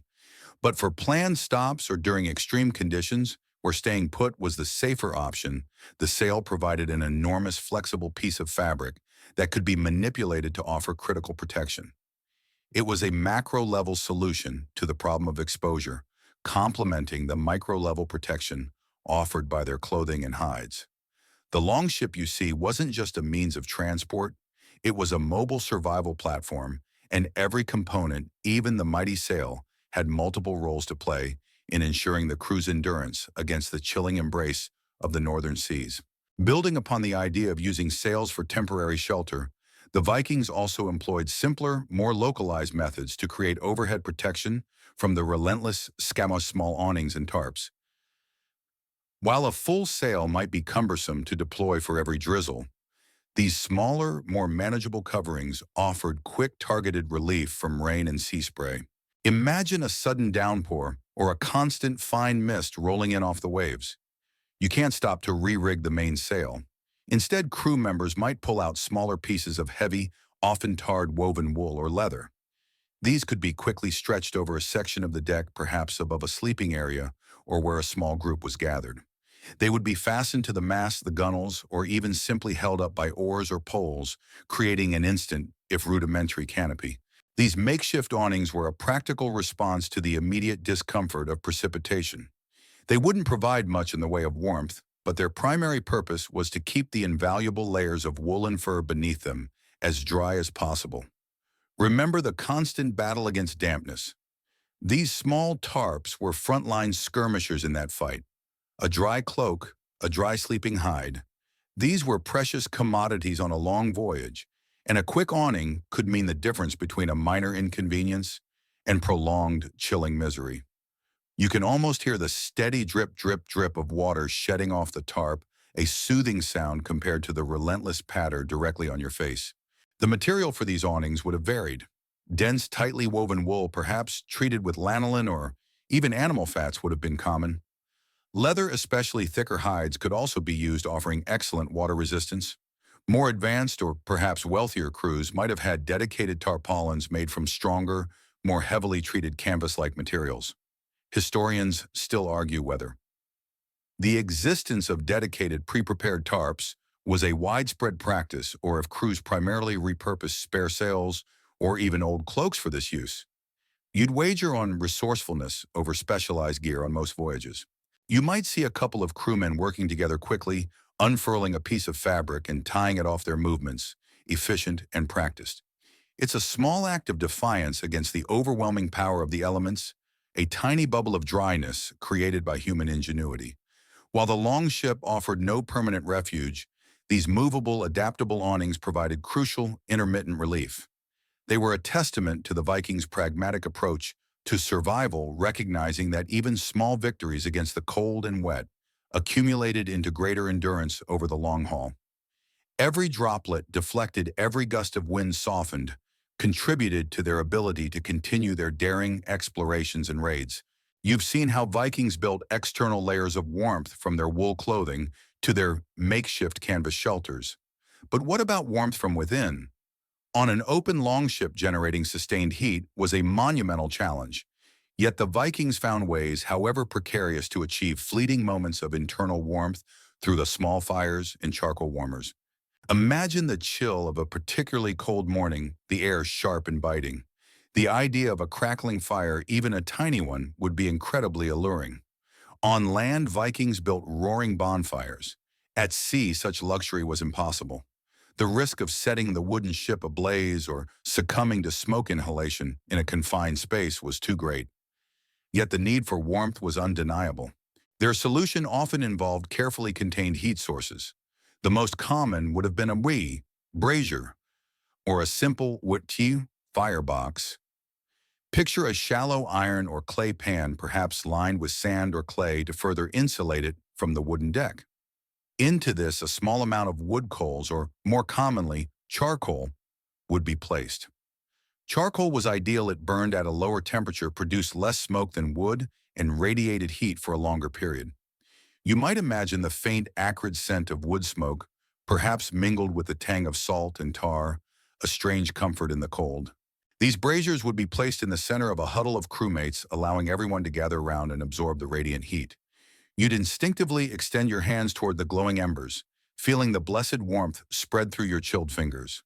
But for planned stops or during extreme conditions, where staying put was the safer option, the sail provided an enormous flexible piece of fabric that could be manipulated to offer critical protection. It was a macro-level solution to the problem of exposure, complementing the micro-level protection offered by their clothing and hides. The longship you see wasn't just a means of transport, it was a mobile survival platform, and every component, even the mighty sail, had multiple roles to play in ensuring the crew's endurance against the chilling embrace of the northern seas. Building upon the idea of using sails for temporary shelter, the Vikings also employed simpler, more localized methods to create overhead protection from the relentless scamos small awnings and tarps. While a full sail might be cumbersome to deploy for every drizzle, these smaller, more manageable coverings offered quick targeted relief from rain and sea spray. Imagine a sudden downpour or a constant fine mist rolling in off the waves. You can't stop to re-rig the main sail. Instead, crew members might pull out smaller pieces of heavy, often tarred woven wool or leather. These could be quickly stretched over a section of the deck, perhaps above a sleeping area or where a small group was gathered. They would be fastened to the mast, the gunwales, or even simply held up by oars or poles, creating an instant, if rudimentary, canopy. These makeshift awnings were a practical response to the immediate discomfort of precipitation. They wouldn't provide much in the way of warmth, but their primary purpose was to keep the invaluable layers of wool and fur beneath them as dry as possible. Remember the constant battle against dampness. These small tarps were frontline skirmishers in that fight. A dry cloak, a dry sleeping hide. These were precious commodities on a long voyage, and a quick awning could mean the difference between a minor inconvenience and prolonged, chilling misery. You can almost hear the steady drip, drip, drip of water shedding off the tarp, a soothing sound compared to the relentless patter directly on your face. The material for these awnings would have varied. Dense, tightly woven wool, perhaps treated with lanolin or even animal fats, would have been common. Leather, especially thicker hides, could also be used, offering excellent water resistance. More advanced or perhaps wealthier crews might have had dedicated tarpaulins made from stronger, more heavily treated canvas-like materials. Historians still argue whether the existence of dedicated pre-prepared tarps was a widespread practice or if crews primarily repurposed spare sails or even old cloaks for this use. You'd wager on resourcefulness over specialized gear on most voyages. You might see a couple of crewmen working together quickly, unfurling a piece of fabric and tying it off their movements, efficient and practiced. It's a small act of defiance against the overwhelming power of the elements, a tiny bubble of dryness created by human ingenuity. While the longship offered no permanent refuge, these movable, adaptable awnings provided crucial, intermittent relief. They were a testament to the Vikings' pragmatic approach to survival, recognizing that even small victories against the cold and wet accumulated into greater endurance over the long haul. Every droplet deflected, every gust of wind softened, contributed to their ability to continue their daring explorations and raids. You've seen how Vikings built external layers of warmth from their wool clothing to their makeshift canvas shelters. But what about warmth from within? On an open longship, generating sustained heat was a monumental challenge. Yet the Vikings found ways, however precarious, to achieve fleeting moments of internal warmth through the small fires and charcoal warmers. Imagine the chill of a particularly cold morning, the air sharp and biting. The idea of a crackling fire, even a tiny one, would be incredibly alluring. On land, Vikings built roaring bonfires. At sea, such luxury was impossible. The risk of setting the wooden ship ablaze or succumbing to smoke inhalation in a confined space was too great. Yet the need for warmth was undeniable. Their solution often involved carefully contained heat sources. The most common would have been a brazier, or a simple wood firebox. Picture a shallow iron or clay pan, perhaps lined with sand or clay to further insulate it from the wooden deck. Into this, a small amount of wood coals, or more commonly, charcoal, would be placed. Charcoal was ideal. It burned at a lower temperature, produced less smoke than wood, and radiated heat for a longer period. You might imagine the faint, acrid scent of wood smoke, perhaps mingled with the tang of salt and tar, a strange comfort in the cold. These braziers would be placed in the center of a huddle of crewmates, allowing everyone to gather around and absorb the radiant heat. You'd instinctively extend your hands toward the glowing embers, feeling the blessed warmth spread through your chilled fingers.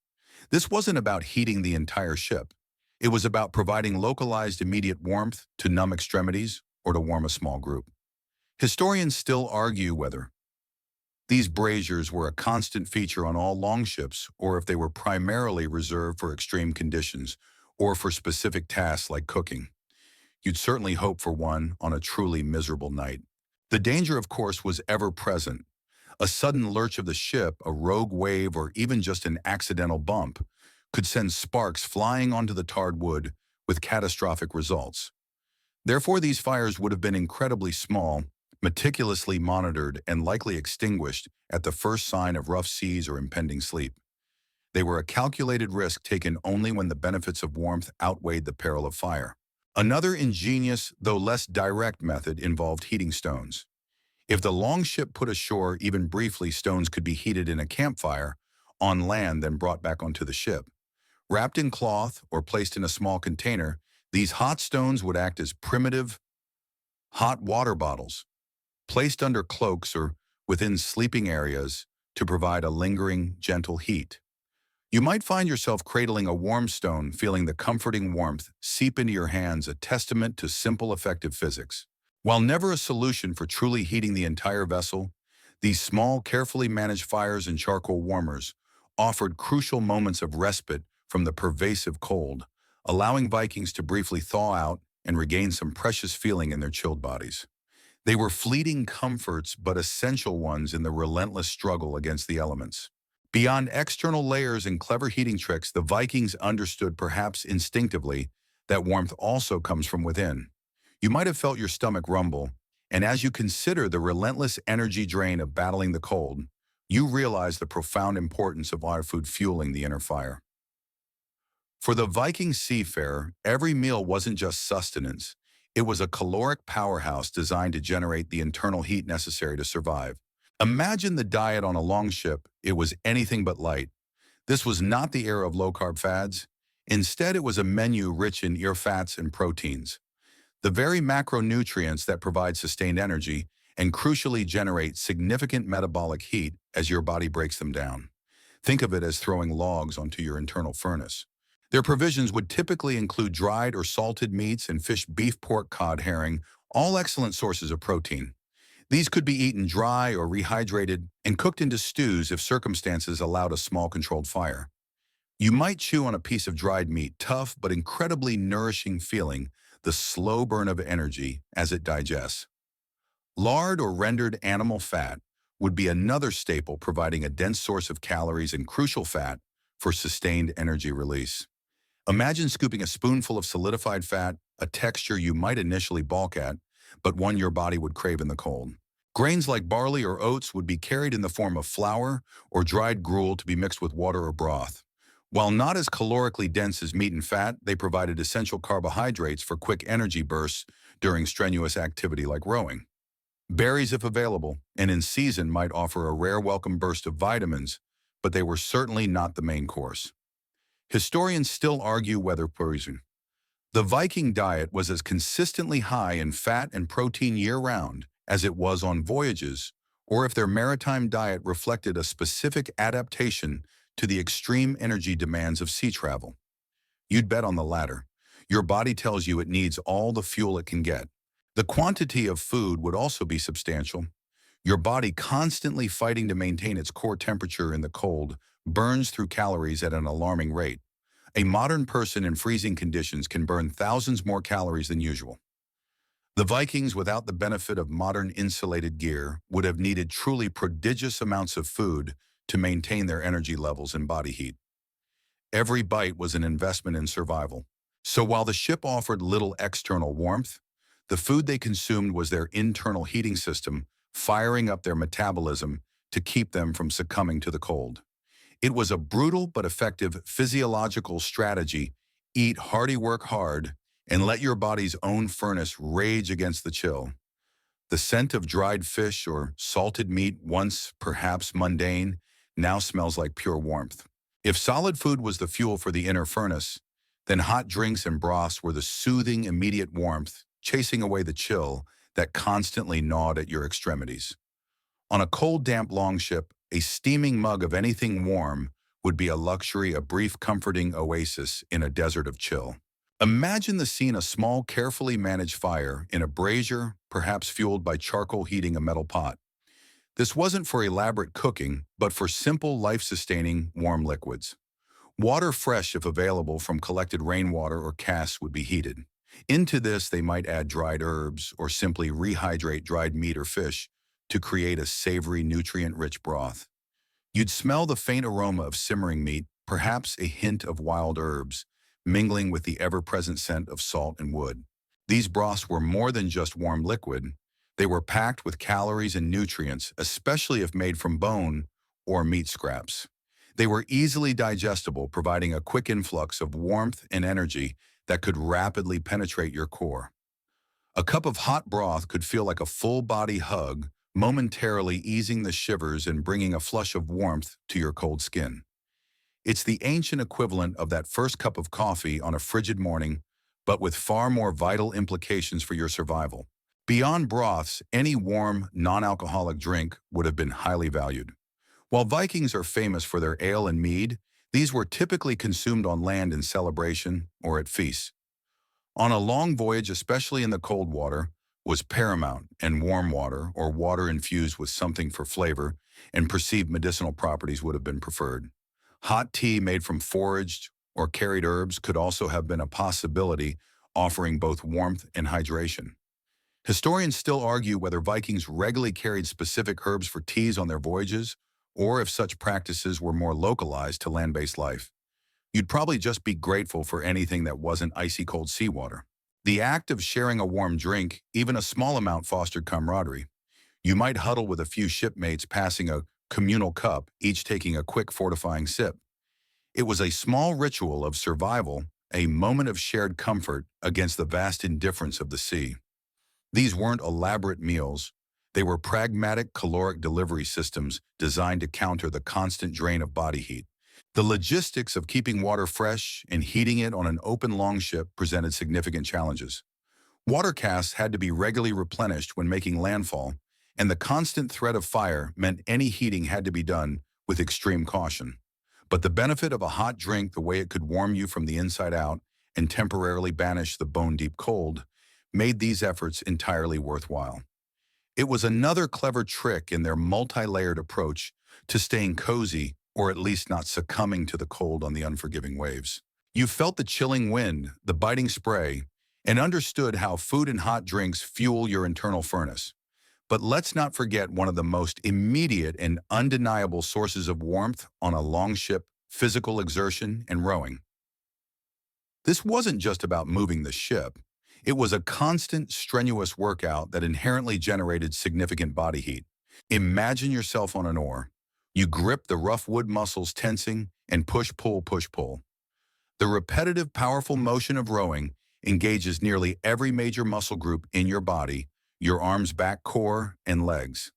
This wasn't about heating the entire ship. It was about providing localized immediate warmth to numb extremities or to warm a small group. Historians still argue whether these braziers were a constant feature on all longships or if they were primarily reserved for extreme conditions or for specific tasks like cooking. You'd certainly hope for one on a truly miserable night. The danger, of course, was ever present. A sudden lurch of the ship, a rogue wave, or even just an accidental bump could send sparks flying onto the tarred wood with catastrophic results. Therefore, these fires would have been incredibly small, meticulously monitored, and likely extinguished at the first sign of rough seas or impending sleep. They were a calculated risk taken only when the benefits of warmth outweighed the peril of fire. Another ingenious, though less direct method involved heating stones. If the longship put ashore even briefly, stones could be heated in a campfire on land, then brought back onto the ship. Wrapped in cloth or placed in a small container, these hot stones would act as primitive hot water bottles, placed under cloaks or within sleeping areas to provide a lingering, gentle heat. You might find yourself cradling a warm stone, feeling the comforting warmth seep into your hands, a testament to simple, effective physics. While never a solution for truly heating the entire vessel, these small, carefully managed fires and charcoal warmers offered crucial moments of respite from the pervasive cold, allowing Vikings to briefly thaw out and regain some precious feeling in their chilled bodies. They were fleeting comforts, but essential ones in the relentless struggle against the elements. Beyond external layers and clever heating tricks, the Vikings understood, perhaps instinctively, that warmth also comes from within. You might have felt your stomach rumble, and as you consider the relentless energy drain of battling the cold, you realize the profound importance of our food fueling the inner fire. For the Viking seafarer, every meal wasn't just sustenance. It was a caloric powerhouse designed to generate the internal heat necessary to survive. Imagine the diet on a longship. It was anything but light. This was not the era of low-carb fads. Instead, it was a menu rich in fats and proteins, the very macronutrients that provide sustained energy and crucially generate significant metabolic heat as your body breaks them down. Think of it as throwing logs onto your internal furnace. Their provisions would typically include dried or salted meats and fish, beef, pork, cod, herring, all excellent sources of protein. These could be eaten dry or rehydrated and cooked into stews if circumstances allowed a small controlled fire. You might chew on a piece of dried meat, tough but incredibly nourishing, feeling the slow burn of energy as it digests. Lard or rendered animal fat would be another staple, providing a dense source of calories and crucial fat for sustained energy release. Imagine scooping a spoonful of solidified fat, a texture you might initially balk at, but one your body would crave in the cold. Grains like barley or oats would be carried in the form of flour or dried gruel to be mixed with water or broth. While not as calorically dense as meat and fat, they provided essential carbohydrates for quick energy bursts during strenuous activity like rowing. Berries, if available, and in season, might offer a rare welcome burst of vitamins, but they were certainly not the main course. Historians still argue whether the Viking diet was as consistently high in fat and protein year-round as it was on voyages, or if their maritime diet reflected a specific adaptation to the extreme energy demands of sea travel. You'd bet on the latter. Your body tells you it needs all the fuel it can get. The quantity of food would also be substantial. Your body, constantly fighting to maintain its core temperature in the cold, burns through calories at an alarming rate. A modern person in freezing conditions can burn thousands more calories than usual. The Vikings, without the benefit of modern insulated gear, would have needed truly prodigious amounts of food to maintain their energy levels and body heat. Every bite was an investment in survival. So while the ship offered little external warmth, the food they consumed was their internal heating system, firing up their metabolism to keep them from succumbing to the cold. It was a brutal but effective physiological strategy. Eat hearty, work hard, and let your body's own furnace rage against the chill. The scent of dried fish or salted meat, once perhaps mundane, now smells like pure warmth. If solid food was the fuel for the inner furnace, then hot drinks and broths were the soothing, immediate warmth, chasing away the chill that constantly gnawed at your extremities. On a cold, damp longship, a steaming mug of anything warm would be a luxury, a brief, comforting oasis in a desert of chill. Imagine the scene: a small, carefully managed fire in a brazier, perhaps fueled by charcoal heating a metal pot. This wasn't for elaborate cooking, but for simple, life-sustaining, warm liquids. Water fresh, if available, from collected rainwater or casks would be heated. Into this, they might add dried herbs or simply rehydrate dried meat or fish to create a savory, nutrient-rich broth. You'd smell the faint aroma of simmering meat, perhaps a hint of wild herbs, mingling with the ever-present scent of salt and wood. These broths were more than just warm liquid. They were packed with calories and nutrients, especially if made from bone or meat scraps. They were easily digestible, providing a quick influx of warmth and energy that could rapidly penetrate your core. A cup of hot broth could feel like a full-body hug, momentarily easing the shivers and bringing a flush of warmth to your cold skin. It's the ancient equivalent of that first cup of coffee on a frigid morning, but with far more vital implications for your survival. Beyond broths, any warm, non-alcoholic drink would have been highly valued. While Vikings are famous for their ale and mead, these were typically consumed on land in celebration or at feasts. On a long voyage, especially in the cold water, was paramount, and warm water, or water infused with something for flavor and perceived medicinal properties, would have been preferred. Hot tea made from foraged or carried herbs could also have been a possibility, offering both warmth and hydration. Historians still argue whether Vikings regularly carried specific herbs for teas on their voyages, or if such practices were more localized to land-based life. You'd probably just be grateful for anything that wasn't icy cold seawater. The act of sharing a warm drink, even a small amount, fostered camaraderie. You might huddle with a few shipmates, passing a communal cup, each taking a quick fortifying sip. It was a small ritual of survival, a moment of shared comfort against the vast indifference of the sea. These weren't elaborate meals. They were pragmatic caloric delivery systems designed to counter the constant drain of body heat. The logistics of keeping water fresh and heating it on an open longship presented significant challenges. Water casks had to be regularly replenished when making landfall, and the constant threat of fire meant any heating had to be done with extreme caution. But the benefit of a hot drink, the way it could warm you from the inside out and temporarily banish the bone-deep cold, made these efforts entirely worthwhile. It was another clever trick in their multi-layered approach to staying cozy, or at least not succumbing to the cold on the unforgiving waves. You felt the chilling wind, the biting spray, and understood how food and hot drinks fuel your internal furnace. But let's not forget one of the most immediate and undeniable sources of warmth on a longship: physical exertion and rowing. This wasn't just about moving the ship. It was a constant, strenuous workout that inherently generated significant body heat. Imagine yourself on an oar. You grip the rough wood, muscles tensing, and push-pull, push-pull. The repetitive, powerful motion of rowing engages nearly every major muscle group in your body: your arms, back, core, and legs.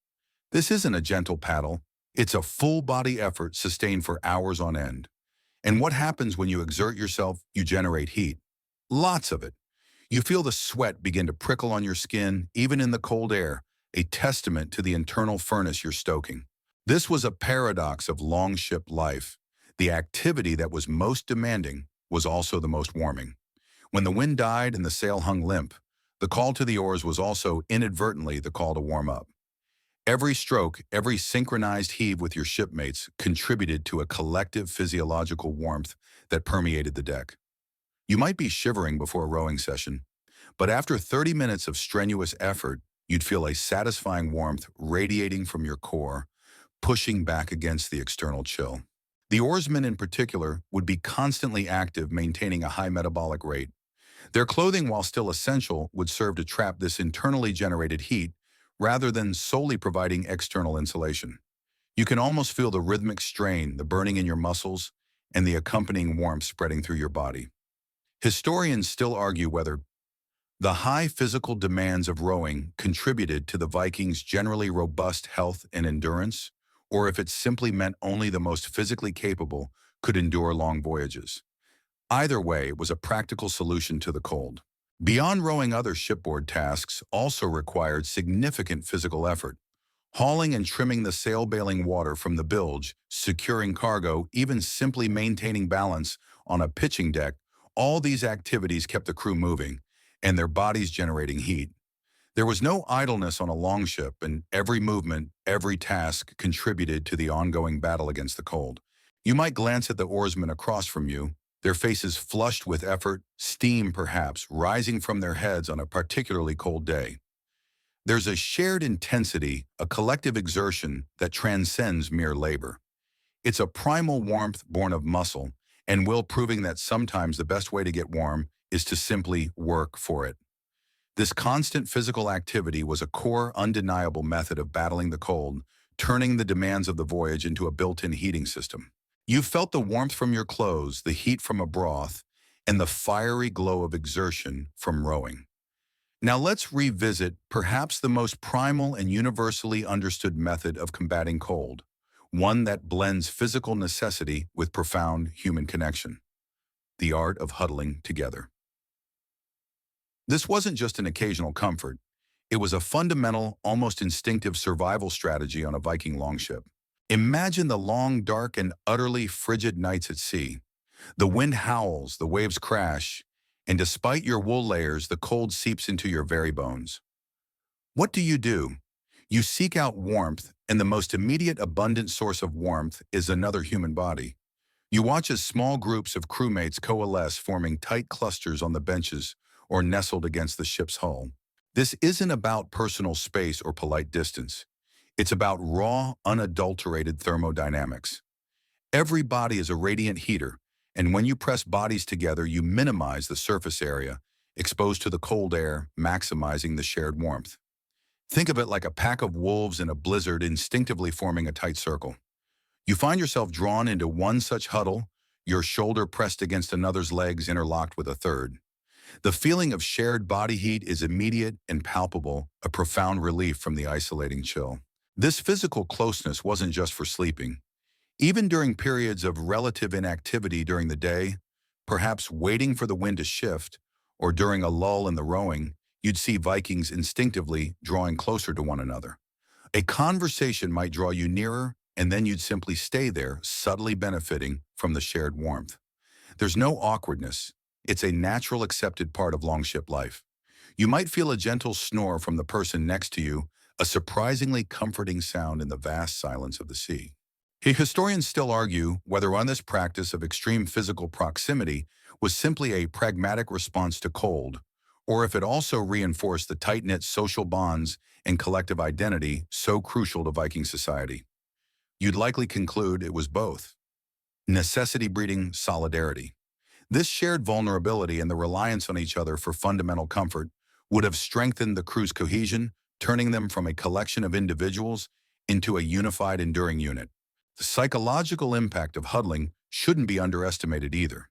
This isn't a gentle paddle. It's a full-body effort sustained for hours on end. And what happens when you exert yourself? You generate heat. Lots of it. You feel the sweat begin to prickle on your skin, even in the cold air, a testament to the internal furnace you're stoking. This was a paradox of longship life. The activity that was most demanding was also the most warming. When the wind died and the sail hung limp, the call to the oars was also inadvertently the call to warm up. Every stroke, every synchronized heave with your shipmates contributed to a collective physiological warmth that permeated the deck. You might be shivering before a rowing session, but after 30 minutes of strenuous effort, you'd feel a satisfying warmth radiating from your core, pushing back against the external chill. The oarsmen in particular would be constantly active, maintaining a high metabolic rate, Their clothing, while still essential, would serve to trap this internally generated heat rather than solely providing external insulation. You can almost feel the rhythmic strain, the burning in your muscles, and the accompanying warmth spreading through your body. Historians still argue whether the high physical demands of rowing contributed to the Vikings' generally robust health and endurance, or if it simply meant only the most physically capable could endure long voyages. Either way, it was a practical solution to the cold. Beyond rowing, other shipboard tasks also required significant physical effort. Hauling and trimming the sail-bailing water from the bilge, securing cargo, even simply maintaining balance on a pitching deck, all these activities kept the crew moving and their bodies generating heat. There was no idleness on a longship, and every movement, every task contributed to the ongoing battle against the cold. You might glance at the oarsmen across from you, their faces flushed with effort, steam perhaps rising from their heads on a particularly cold day. There's a shared intensity, a collective exertion that transcends mere labor. It's a primal warmth born of muscle and will, proving that sometimes the best way to get warm is to simply work for it. This constant physical activity was a core, undeniable method of battling the cold, turning the demands of the voyage into a built-in heating system. You felt the warmth from your clothes, the heat from a broth, and the fiery glow of exertion from rowing. Now let's revisit perhaps the most primal and universally understood method of combating cold, one that blends physical necessity with profound human connection: the art of huddling together. This wasn't just an occasional comfort. It was a fundamental, almost instinctive survival strategy on a Viking longship. Imagine the long, dark, and utterly frigid nights at sea. The wind howls, the waves crash, and despite your wool layers, the cold seeps into your very bones. What do? You seek out warmth, and the most immediate abundant source of warmth is another human body. You watch as small groups of crewmates coalesce, forming tight clusters on the benches or nestled against the ship's hull. This isn't about personal space or polite distance. It's about raw, unadulterated thermodynamics. Every body is a radiant heater, and when you press bodies together, you minimize the surface area exposed to the cold air, maximizing the shared warmth. Think of it like a pack of wolves in a blizzard instinctively forming a tight circle. You find yourself drawn into one such huddle, your shoulder pressed against another's legs interlocked with a third. The feeling of shared body heat is immediate and palpable, a profound relief from the isolating chill. This physical closeness wasn't just for sleeping. Even during periods of relative inactivity during the day, perhaps waiting for the wind to shift, or during a lull in the rowing, you'd see Vikings instinctively drawing closer to one another. A conversation might draw you nearer, and then you'd simply stay there, subtly benefiting from the shared warmth. There's no awkwardness. It's a natural accepted part of longship life. You might feel a gentle snore from the person next to you, a surprisingly comforting sound in the vast silence of the sea. Historians still argue whether on this practice of extreme physical proximity was simply a pragmatic response to cold, or if it also reinforced the tight-knit social bonds and collective identity so crucial to Viking society. You'd likely conclude it was both. Necessity breeding solidarity. This shared vulnerability and the reliance on each other for fundamental comfort would have strengthened the crew's cohesion, turning them from a collection of individuals into a unified, enduring unit. The psychological impact of huddling shouldn't be underestimated either.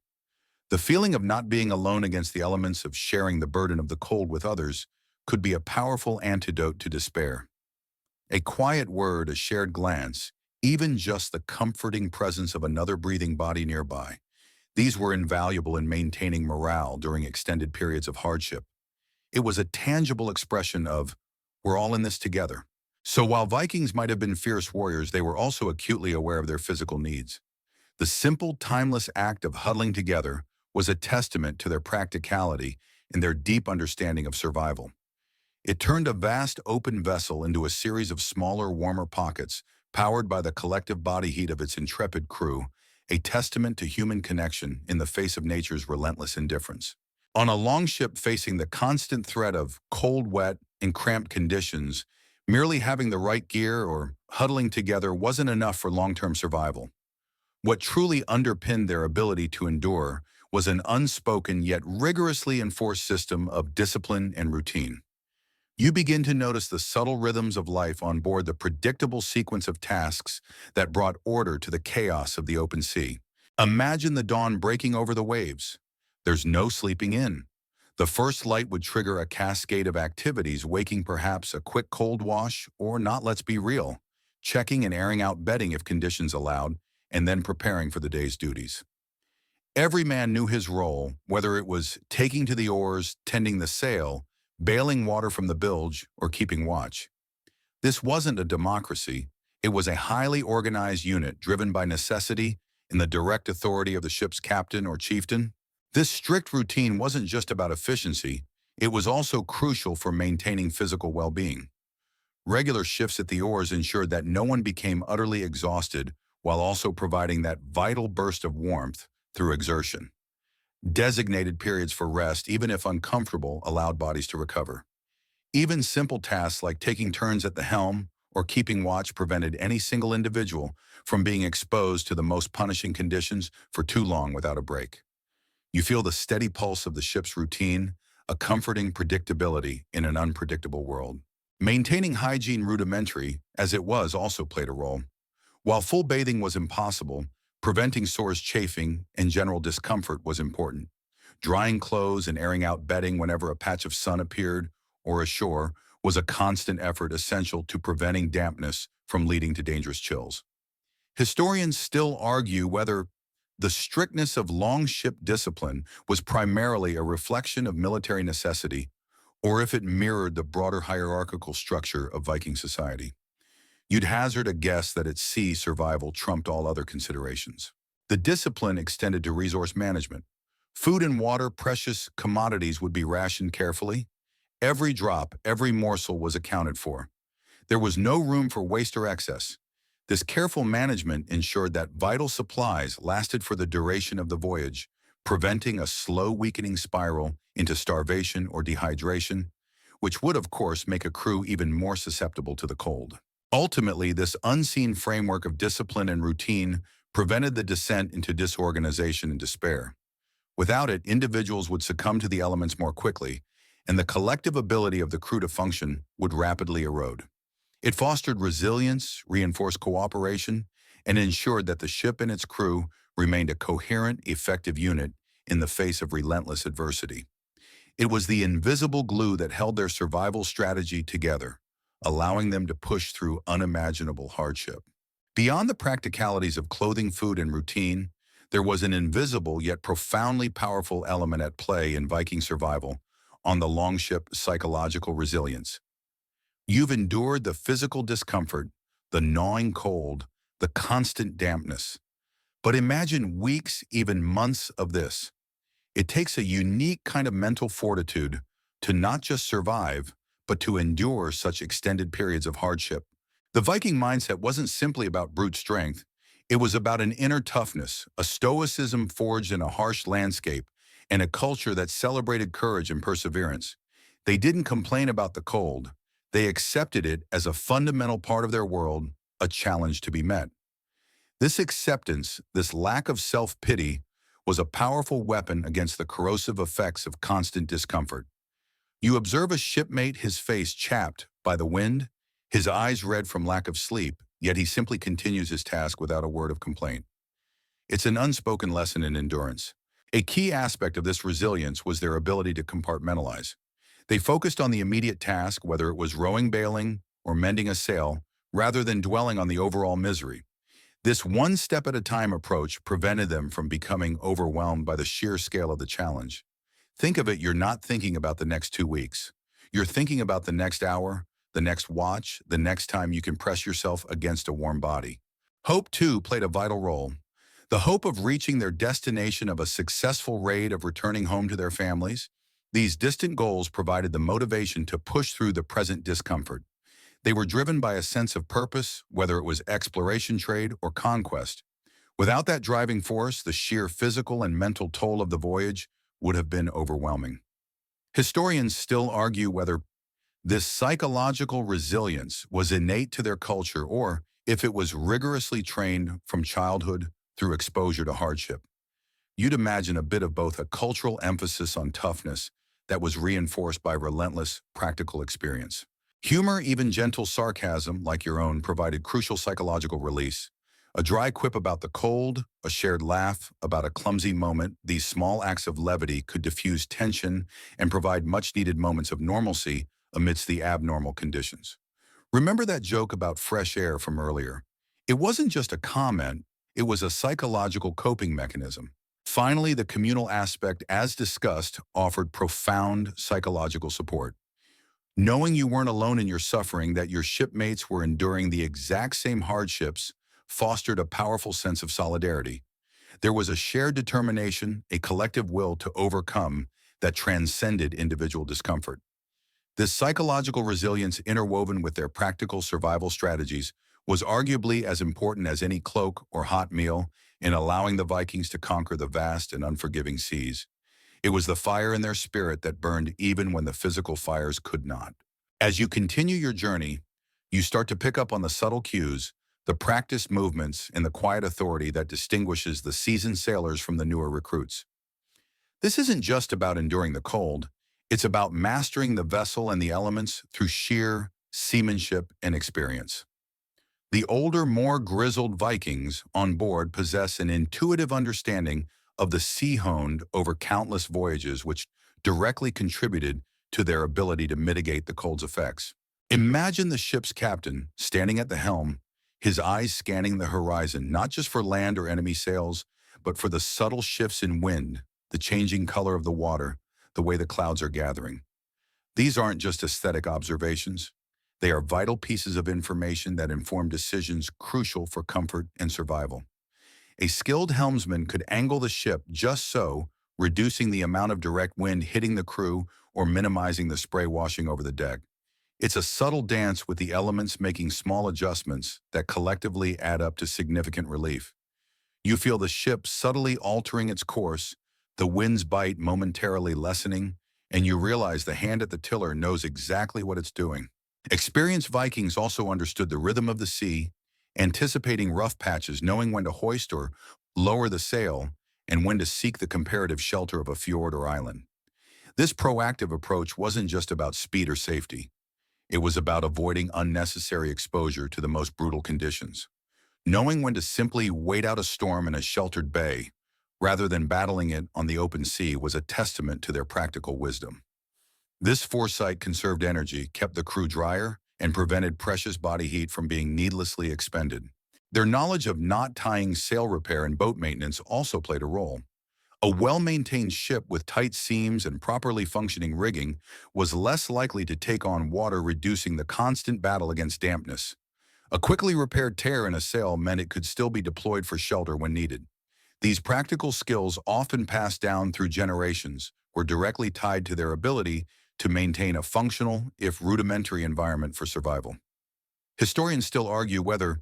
The feeling of not being alone against the elements, of sharing the burden of the cold with others, could be a powerful antidote to despair. A quiet word, a shared glance, even just the comforting presence of another breathing body nearby. These were invaluable in maintaining morale during extended periods of hardship. It was a tangible expression of, we're all in this together. So while Vikings might have been fierce warriors, they were also acutely aware of their physical needs. The simple, timeless act of huddling together was a testament to their practicality and their deep understanding of survival. It turned a vast open vessel into a series of smaller, warmer pockets, powered by the collective body heat of its intrepid crew, a testament to human connection in the face of nature's relentless indifference. On a longship facing the constant threat of cold, wet, and cramped conditions, merely having the right gear or huddling together wasn't enough for long-term survival. What truly underpinned their ability to endure was an unspoken yet rigorously enforced system of discipline and routine. You begin to notice the subtle rhythms of life on board, the predictable sequence of tasks that brought order to the chaos of the open sea. Imagine the dawn breaking over the waves. There's no sleeping in. The first light would trigger a cascade of activities, waking perhaps a quick cold wash, or not, let's be real, checking and airing out bedding if conditions allowed, and then preparing for the day's duties. Every man knew his role, whether it was taking to the oars, tending the sail, bailing water from the bilge, or keeping watch. This wasn't a democracy. It was a highly organized unit driven by necessity in the direct authority of the ship's captain or chieftain. This strict routine wasn't just about efficiency, it was also crucial for maintaining physical well-being. Regular shifts at the oars ensured that no one became utterly exhausted while also providing that vital burst of warmth through exertion. Designated periods for rest, even if uncomfortable, allowed bodies to recover. Even simple tasks like taking turns at the helm or keeping watch prevented any single individual from being exposed to the most punishing conditions for too long without a break. You feel the steady pulse of the ship's routine, a comforting predictability in an unpredictable world. Maintaining hygiene, rudimentary as it was, also played a role. While full bathing was impossible, preventing sores, chafing, and general discomfort was important. Drying clothes and airing out bedding whenever a patch of sun appeared or ashore was a constant effort essential to preventing dampness from leading to dangerous chills. Historians still argue whether the strictness of longship discipline was primarily a reflection of military necessity or if it mirrored the broader hierarchical structure of Viking society. You'd hazard a guess that at sea survival trumped all other considerations. The discipline extended to resource management. Food and water, precious commodities, would be rationed carefully. Every drop, every morsel was accounted for. There was no room for waste or excess. This careful management ensured that vital supplies lasted for the duration of the voyage, preventing a slow weakening spiral into starvation or dehydration, which would, of course, make a crew even more susceptible to the cold. Ultimately, this unseen framework of discipline and routine prevented the descent into disorganization and despair. Without it, individuals would succumb to the elements more quickly, and the collective ability of the crew to function would rapidly erode. It fostered resilience, reinforced cooperation, and ensured that the ship and its crew remained a coherent, effective unit in the face of relentless adversity. It was the invisible glue that held their survival strategy together, allowing them to push through unimaginable hardship. Beyond the practicalities of clothing, food, and routine, there was an invisible yet profoundly powerful element at play in Viking survival on the longship: psychological resilience. You've endured the physical discomfort, the gnawing cold, the constant dampness. But imagine weeks, even months of this. It takes a unique kind of mental fortitude to not just survive, but to endure such extended periods of hardship. The Viking mindset wasn't simply about brute strength. It was about an inner toughness, a stoicism forged in a harsh landscape, and a culture that celebrated courage and perseverance. They didn't complain about the cold. They accepted it as a fundamental part of their world, a challenge to be met. This acceptance, this lack of self-pity, was a powerful weapon against the corrosive effects of constant discomfort. You observe a shipmate, his face chapped by the wind, his eyes red from lack of sleep, yet he simply continues his task without a word of complaint. It's an unspoken lesson in endurance. A key aspect of this resilience was their ability to compartmentalize. They focused on the immediate task, whether it was rowing, bailing, or mending a sail, rather than dwelling on the overall misery. This one-step-at-a-time approach prevented them from becoming overwhelmed by the sheer scale of the challenge. Think of it, you're not thinking about the next 2 weeks. You're thinking about the next hour, the next watch, the next time you can press yourself against a warm body. Hope, too, played a vital role. The hope of reaching their destination, of a successful raid, of returning home to their families. These distant goals provided the motivation to push through the present discomfort. They were driven by a sense of purpose, whether it was exploration, trade, or conquest. Without that driving force, the sheer physical and mental toll of the voyage would have been overwhelming. Historians still argue whether this psychological resilience was innate to their culture or if it was rigorously trained from childhood through exposure to hardship. you'd imagine a bit of both a cultural emphasis on toughness that was reinforced by relentless, practical experience. Humor, even gentle sarcasm like your own, provided crucial psychological release. A dry quip about the cold, a shared laugh about a clumsy moment, these small acts of levity could diffuse tension and provide much-needed moments of normalcy amidst the abnormal conditions. Remember that joke about fresh air from earlier? It wasn't just a comment, it was a psychological coping mechanism. Finally, the communal aspect, as discussed, offered profound psychological support. Knowing you weren't alone in your suffering, that your shipmates were enduring the exact same hardships, fostered a powerful sense of solidarity. There was a shared determination, a collective will to overcome that transcended individual discomfort. This psychological resilience, interwoven with their practical survival strategies, was arguably as important as any cloak or hot meal in allowing the Vikings to conquer the vast and unforgiving seas. It was the fire in their spirit that burned even when the physical fires could not. As you continue your journey, you start to pick up on the subtle cues, the practiced movements, and the quiet authority that distinguishes the seasoned sailors from the newer recruits. This isn't just about enduring the cold, it's about mastering the vessel and the elements through sheer seamanship and experience. The older, more grizzled Vikings on board possess an intuitive understanding of the sea honed over countless voyages, which directly contributed to their ability to mitigate the cold's effects. Imagine the ship's captain standing at the helm, his eyes scanning the horizon, not just for land or enemy sails, but for the subtle shifts in wind, the changing color of the water, the way the clouds are gathering. These aren't just aesthetic observations. They are vital pieces of information that inform decisions crucial for comfort and survival. A skilled helmsman could angle the ship just so, reducing the amount of direct wind hitting the crew or minimizing the spray washing over the deck. It's a subtle dance with the elements, making small adjustments that collectively add up to significant relief. You feel the ship subtly altering its course, the wind's bite momentarily lessening, and you realize the hand at the tiller knows exactly what it's doing. Experienced Vikings also understood the rhythm of the sea, anticipating rough patches, knowing when to hoist or lower the sail, and when to seek the comparative shelter of a fjord or island. This proactive approach wasn't just about speed or safety. It was about avoiding unnecessary exposure to the most brutal conditions. Knowing when to simply wait out a storm in a sheltered bay, rather than battling it on the open sea, was a testament to their practical wisdom. This foresight conserved energy, kept the crew drier, and prevented precious body heat from being needlessly expended. Their knowledge of knot tying, sail repair, and boat maintenance also played a role. A well-maintained ship with tight seams and properly functioning rigging was less likely to take on water, reducing the constant battle against dampness. A quickly repaired tear in a sail meant it could still be deployed for shelter when needed. These practical skills, often passed down through generations, were directly tied to their ability to maintain a functional, if rudimentary, environment for survival. Historians still argue whether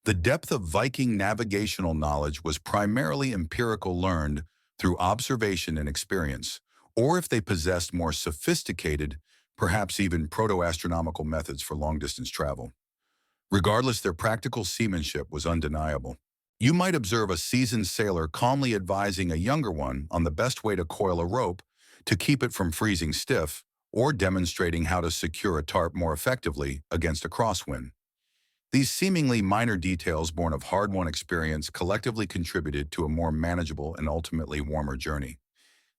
the depth of Viking navigational knowledge was primarily empirical, learned through observation and experience, or if they possessed more sophisticated, perhaps even proto-astronomical methods for long-distance travel. Regardless, their practical seamanship was undeniable. You might observe a seasoned sailor calmly advising a younger one on the best way to coil a rope to keep it from freezing stiff, or demonstrating how to secure a tarp more effectively against a crosswind. These seemingly minor details, born of hard-won experience, collectively contributed to a more manageable and ultimately warmer journey.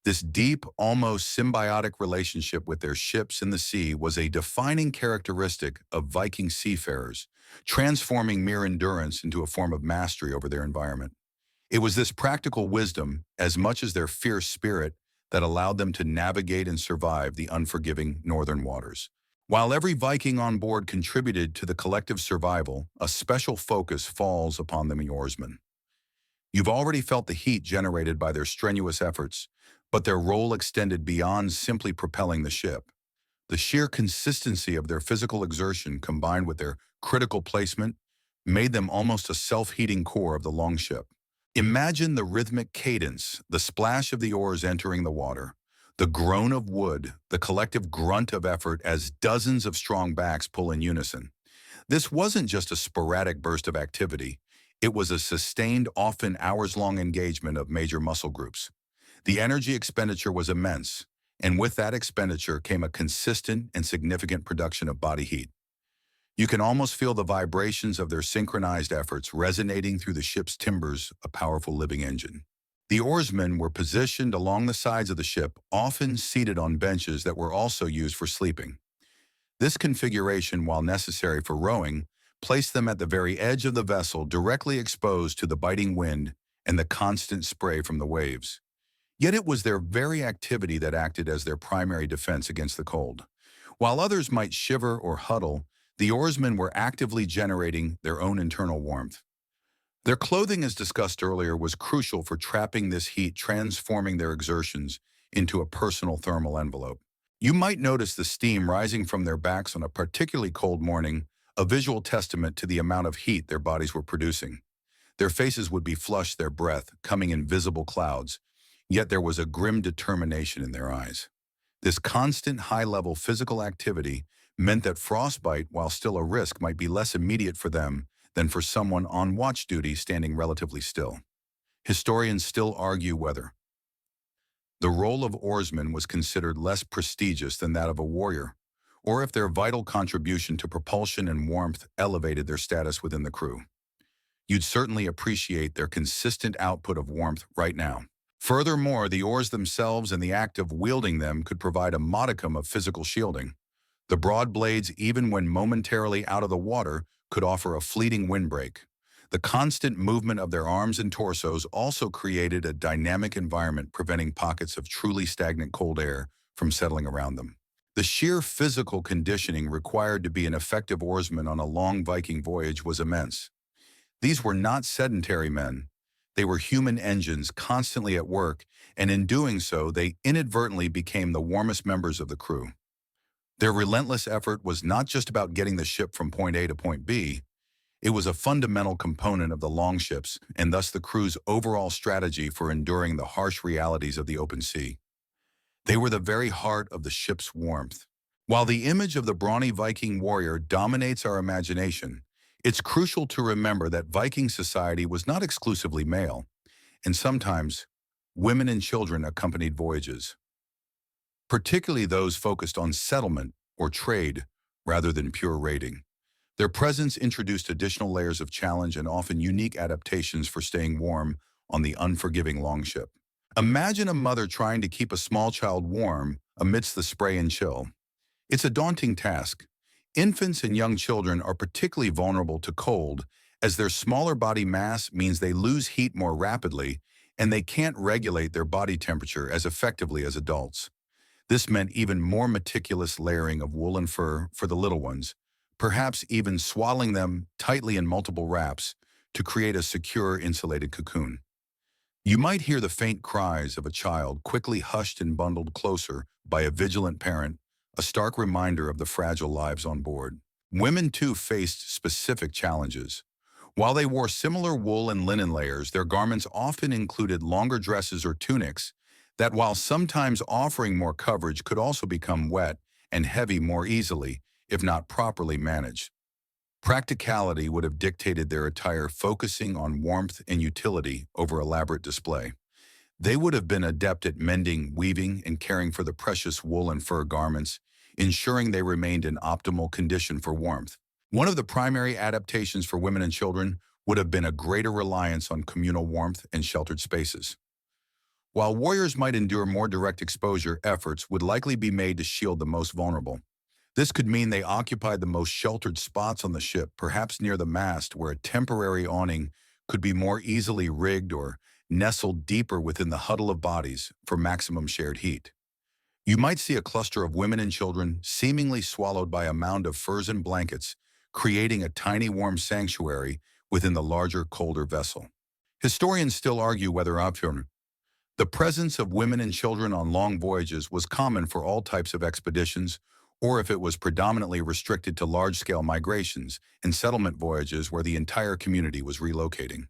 This deep, almost symbiotic relationship with their ships in the sea was a defining characteristic of Viking seafarers, transforming mere endurance into a form of mastery over their environment. It was this practical wisdom, as much as their fierce spirit, that allowed them to navigate and survive the unforgiving northern waters. While every Viking on board contributed to the collective survival, a special focus falls upon the oarsmen. You've already felt the heat generated by their strenuous efforts, but their role extended beyond simply propelling the ship. The sheer consistency of their physical exertion, combined with their critical placement, made them almost a self-heating core of the longship. Imagine the rhythmic cadence, the splash of the oars entering the water, the groan of wood, the collective grunt of effort as dozens of strong backs pull in unison. This wasn't just a sporadic burst of activity. It was a sustained, often hours-long engagement of major muscle groups. The energy expenditure was immense, and with that expenditure came a consistent and significant production of body heat. You can almost feel the vibrations of their synchronized efforts resonating through the ship's timbers, a powerful living engine. The oarsmen were positioned along the sides of the ship, often seated on benches that were also used for sleeping. This configuration, while necessary for rowing, placed them at the very edge of the vessel, directly exposed to the biting wind and the constant spray from the waves. Yet it was their very activity that acted as their primary defense against the cold. While others might shiver or huddle, the oarsmen were actively generating their own internal warmth. Their clothing, as discussed earlier, was crucial for trapping this heat, transforming their exertions into a personal thermal envelope. You might notice the steam rising from their backs on a particularly cold morning, a visual testament to the amount of heat their bodies were producing. Their faces would be flushed, their breath coming in visible clouds, yet there was a grim determination in their eyes. This constant high-level physical activity meant that frostbite, while still a risk, might be less immediate for them than for someone on watch duty standing relatively still. Historians still argue whether the role of oarsmen was considered less prestigious than that of a warrior, or if their vital contribution to propulsion and warmth elevated their status within the crew. You'd certainly appreciate their consistent output of warmth right now. Furthermore, the oars themselves and the act of wielding them could provide a modicum of physical shielding. The broad blades, even when momentarily out of the water, could offer a fleeting windbreak. The constant movement of their arms and torsos also created a dynamic environment, preventing pockets of truly stagnant cold air from settling around them. The sheer physical conditioning required to be an effective oarsman on a long Viking voyage was immense. These were not sedentary men. They were human engines constantly at work, and in doing so, they inadvertently became the warmest members of the crew. Their relentless effort was not just about getting the ship from point A to point B. It was a fundamental component of the longships and thus the crew's overall strategy for enduring the harsh realities of the open sea. They were the very heart of the ship's warmth. While the image of the brawny Viking warrior dominates our imagination, it's crucial to remember that Viking society was not exclusively male, and sometimes women and children accompanied voyages, particularly those focused on settlement or trade rather than pure raiding. Their presence introduced additional layers of challenge and often unique adaptations for staying warm on the unforgiving longship. Imagine a mother trying to keep a small child warm amidst the spray and chill. It's a daunting task. Infants and young children are particularly vulnerable to cold, as their smaller body mass means they lose heat more rapidly and they can't regulate their body temperature as effectively as adults. This meant even more meticulous layering of wool and fur for the little ones, perhaps even swaddling them tightly in multiple wraps to create a secure, insulated cocoon. You might hear the faint cries of a child quickly hushed and bundled closer by a vigilant parent, a stark reminder of the fragile lives on board. Women, too, faced specific challenges. While they wore similar wool and linen layers, their garments often included longer dresses or tunics that, while sometimes offering more coverage, could also become wet and heavy more easily, if not properly managed. Practicality would have dictated their attire, focusing on warmth and utility over elaborate display. They would have been adept at mending, weaving, and caring for the precious wool and fur garments, ensuring they remained in optimal condition for warmth. One of the primary adaptations for women and children would have been a greater reliance on communal warmth and sheltered spaces. While warriors might endure more direct exposure, efforts would likely be made to shield the most vulnerable. This could mean they occupied the most sheltered spots on the ship, perhaps near the mast, where a temporary awning could be more easily rigged, or nestled deeper within the huddle of bodies for maximum shared heat. You might see a cluster of women and children seemingly swallowed by a mound of furs and blankets, creating a tiny warm sanctuary within the larger, colder vessel. Historians still argue whether the presence of women and children on long voyages was common for all types of expeditions, or if it was predominantly restricted to large-scale migrations and settlement voyages where the entire community was relocating.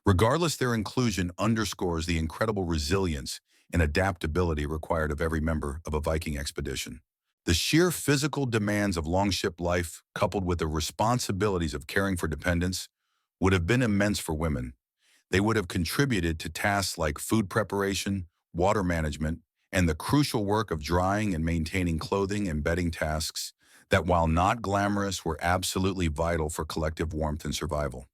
Regardless, their inclusion underscores the incredible resilience and adaptability required of every member of a Viking expedition. The sheer physical demands of longship life, coupled with the responsibilities of caring for dependents, would have been immense for women. They would have contributed to tasks like food preparation, water management, and the crucial work of drying and maintaining clothing and bedding tasks that, while not glamorous, were absolutely vital for collective warmth and survival.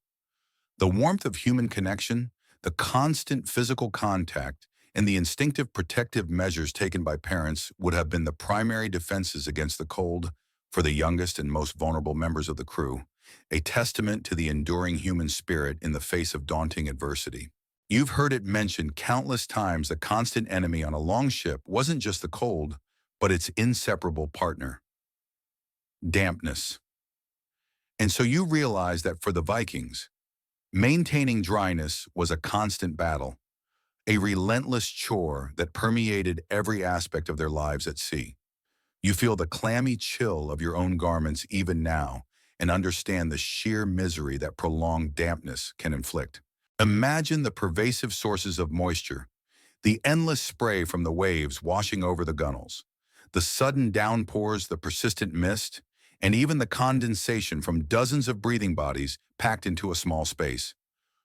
The warmth of human connection, the constant physical contact, and the instinctive protective measures taken by parents would have been the primary defenses against the cold for the youngest and most vulnerable members of the crew, a testament to the enduring human spirit in the face of daunting adversity. You've heard it mentioned countless times the constant enemy on a longship wasn't just the cold, but its inseparable partner, dampness. And so you realize that for the Vikings, maintaining dryness was a constant battle, a relentless chore that permeated every aspect of their lives at sea. You feel the clammy chill of your own garments even now and understand the sheer misery that prolonged dampness can inflict. Imagine the pervasive sources of moisture, the endless spray from the waves washing over the gunwales, the sudden downpours, the persistent mist, and even the condensation from dozens of breathing bodies packed into a small space.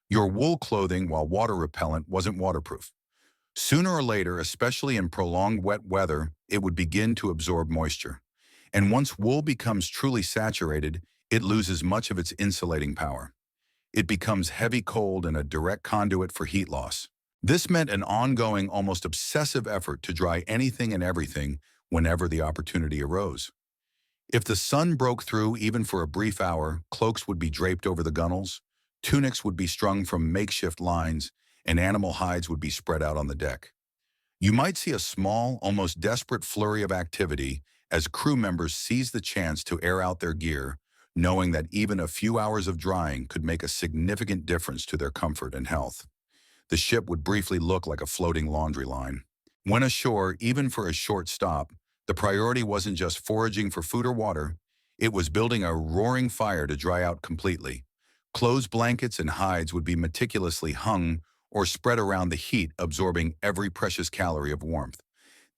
Your wool clothing, while water repellent, wasn't waterproof. Sooner or later, especially in prolonged wet weather, it would begin to absorb moisture. And once wool becomes truly saturated, it loses much of its insulating power. It becomes heavy cold and a direct conduit for heat loss. This meant an ongoing, almost obsessive effort to dry anything and everything whenever the opportunity arose. If the sun broke through even for a brief hour, cloaks would be draped over the gunwales, tunics would be strung from makeshift lines, and animal hides would be spread out on the deck. You might see a small, almost desperate flurry of activity as crew members seized the chance to air out their gear, knowing that even a few hours of drying could make a significant difference to their comfort and health. The ship would briefly look like a floating laundry line. When ashore, even for a short stop, the priority wasn't just foraging for food or water, it was building a roaring fire to dry out completely. Clothes, blankets, and hides would be meticulously hung or spread around the heat, absorbing every precious calorie of warmth.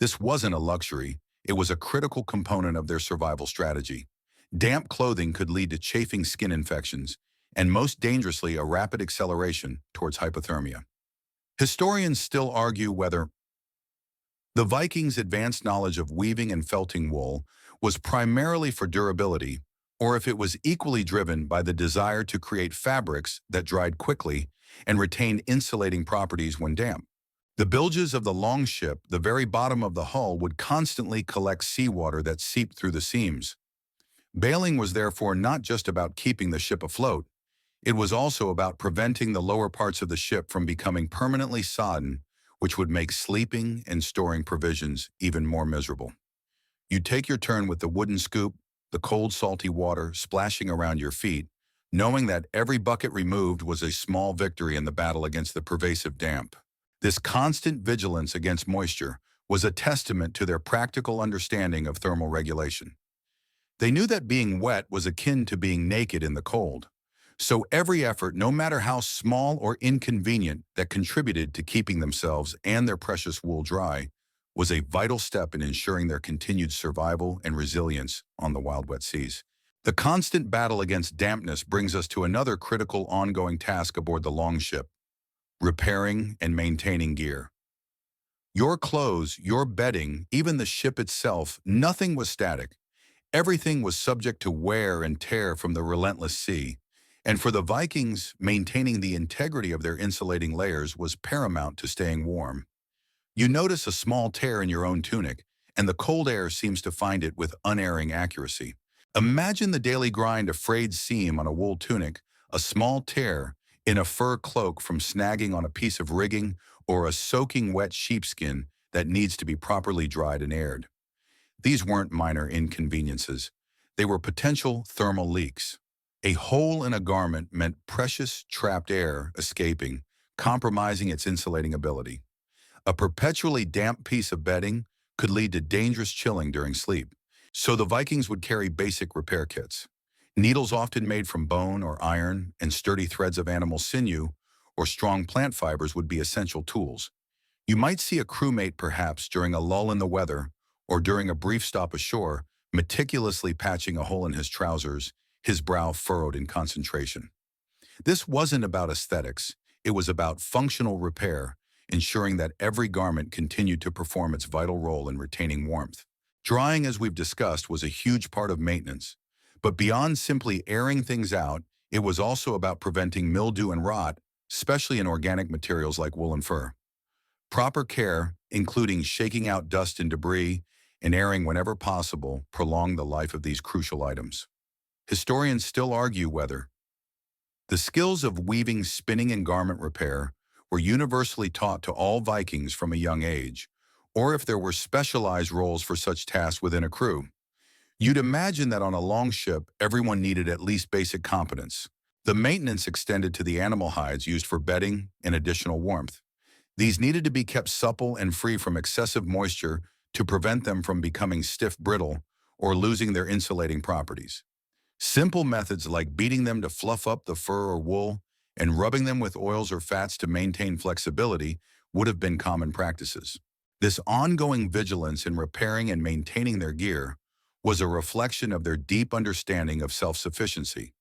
This wasn't a luxury, it was a critical component of their survival strategy. Damp clothing could lead to chafing skin infections, and most dangerously, a rapid acceleration towards hypothermia. Historians still argue whether the Vikings' advanced knowledge of weaving and felting wool was primarily for durability, or if it was equally driven by the desire to create fabrics that dried quickly and retained insulating properties when damp. The bilges of the longship, the very bottom of the hull, would constantly collect seawater that seeped through the seams. Bailing was therefore not just about keeping the ship afloat, it was also about preventing the lower parts of the ship from becoming permanently sodden, which would make sleeping and storing provisions even more miserable. You'd take your turn with the wooden scoop, the cold, salty water splashing around your feet, knowing that every bucket removed was a small victory in the battle against the pervasive damp. This constant vigilance against moisture was a testament to their practical understanding of thermal regulation. They knew that being wet was akin to being naked in the cold. So every effort, no matter how small or inconvenient, that contributed to keeping themselves and their precious wool dry was a vital step in ensuring their continued survival and resilience on the wild, wet seas. The constant battle against dampness brings us to another critical ongoing task aboard the longship: repairing and maintaining gear. Your clothes, your bedding, even the ship itself, nothing was static. Everything was subject to wear and tear from the relentless sea. And for the Vikings, maintaining the integrity of their insulating layers was paramount to staying warm. You notice a small tear in your own tunic, and the cold air seems to find it with unerring accuracy. Imagine the daily grind: a frayed seam on a wool tunic, a small tear in a fur cloak from snagging on a piece of rigging, or a soaking wet sheepskin that needs to be properly dried and aired. These weren't minor inconveniences. They were potential thermal leaks. A hole in a garment meant precious trapped air escaping, compromising its insulating ability. A perpetually damp piece of bedding could lead to dangerous chilling during sleep. So the Vikings would carry basic repair kits. Needles often made from bone or iron, and sturdy threads of animal sinew or strong plant fibers would be essential tools. You might see a crewmate, perhaps during a lull in the weather or during a brief stop ashore, meticulously patching a hole in his trousers, his brow furrowed in concentration. This wasn't about aesthetics. It was about functional repair, ensuring that every garment continued to perform its vital role in retaining warmth. Drying, as we've discussed, was a huge part of maintenance. But beyond simply airing things out, it was also about preventing mildew and rot, especially in organic materials like wool and fur. Proper care, including shaking out dust and debris and airing whenever possible, prolonged the life of these crucial items. Historians still argue whether the skills of weaving, spinning, and garment repair were universally taught to all Vikings from a young age, or if there were specialized roles for such tasks within a crew. You'd imagine that on a longship, everyone needed at least basic competence. The maintenance extended to the animal hides used for bedding and additional warmth. These needed to be kept supple and free from excessive moisture to prevent them from becoming stiff, brittle, or losing their insulating properties. Simple methods like beating them to fluff up the fur or wool and rubbing them with oils or fats to maintain flexibility would have been common practices. This ongoing vigilance in repairing and maintaining their gear was a reflection of their deep understanding of self-sufficiency.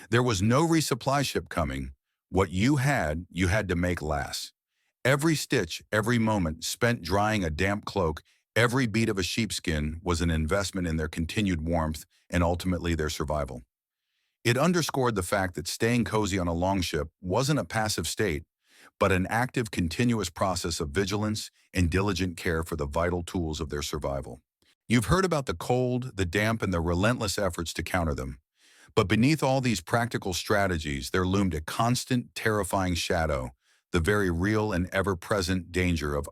There was no resupply ship coming. What you had to make last. Every stitch, every moment spent drying a damp cloak, every beat of a sheepskin was an investment in their continued warmth and ultimately their survival. It underscored the fact that staying cozy on a longship wasn't a passive state, but an active, continuous process of vigilance and diligent care for the vital tools of their survival. You've heard about the cold, the damp, and the relentless efforts to counter them. But beneath all these practical strategies, there loomed a constant, terrifying shadow, the very real and ever-present danger of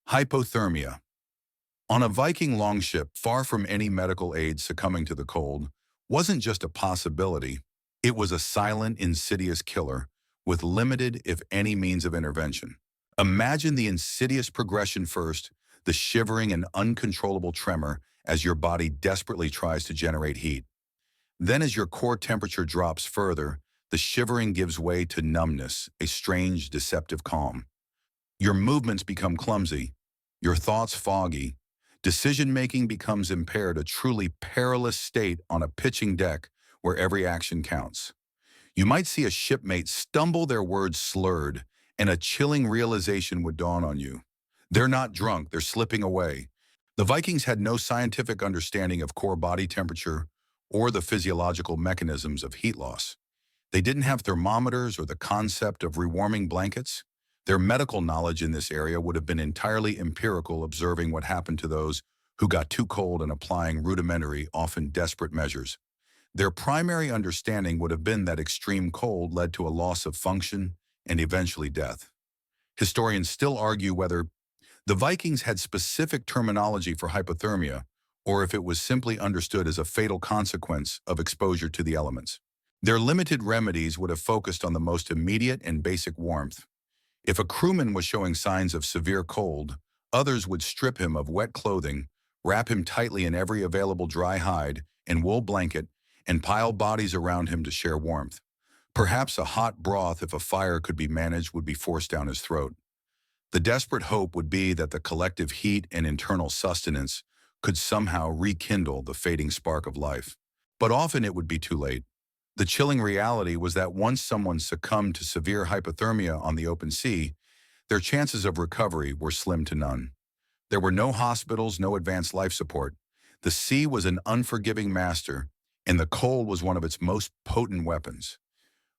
hypothermia. On a Viking longship, far from any medical aid, succumbing to the cold wasn't just a possibility, it was a silent, insidious killer with limited, if any, means of intervention. Imagine the insidious progression first, the shivering and uncontrollable tremor as your body desperately tries to generate heat. Then as your core temperature drops further, the shivering gives way to numbness, a strange, deceptive calm. Your movements become clumsy, your thoughts foggy, decision-making becomes impaired, a truly perilous state on a pitching deck where every action counts. You might see a shipmate stumble, their words slurred, and a chilling realization would dawn on you. They're not drunk, they're slipping away. The Vikings had no scientific understanding of core body temperature or the physiological mechanisms of heat loss. They didn't have thermometers or the concept of rewarming blankets. Their medical knowledge in this area would have been entirely empirical, observing what happened to those who got too cold and applying rudimentary, often desperate measures. Their primary understanding would have been that extreme cold led to a loss of function and eventually death. Historians still argue whether the Vikings had specific terminology for hypothermia or if it was simply understood as a fatal consequence of exposure to the elements. Their limited remedies would have focused on the most immediate and basic warmth. If a crewman was showing signs of severe cold, others would strip him of wet clothing, wrap him tightly in every available dry hide and wool blanket, and pile bodies around him to share warmth. Perhaps a hot broth, if a fire could be managed, would be forced down his throat. The desperate hope would be that the collective heat and internal sustenance could somehow rekindle the fading spark of life. But often it would be too late. The chilling reality was that once someone succumbed to severe hypothermia on the open sea, their chances of recovery were slim to none. There were no hospitals, no advanced life support. The sea was an unforgiving master, and the cold was one of its most potent weapons.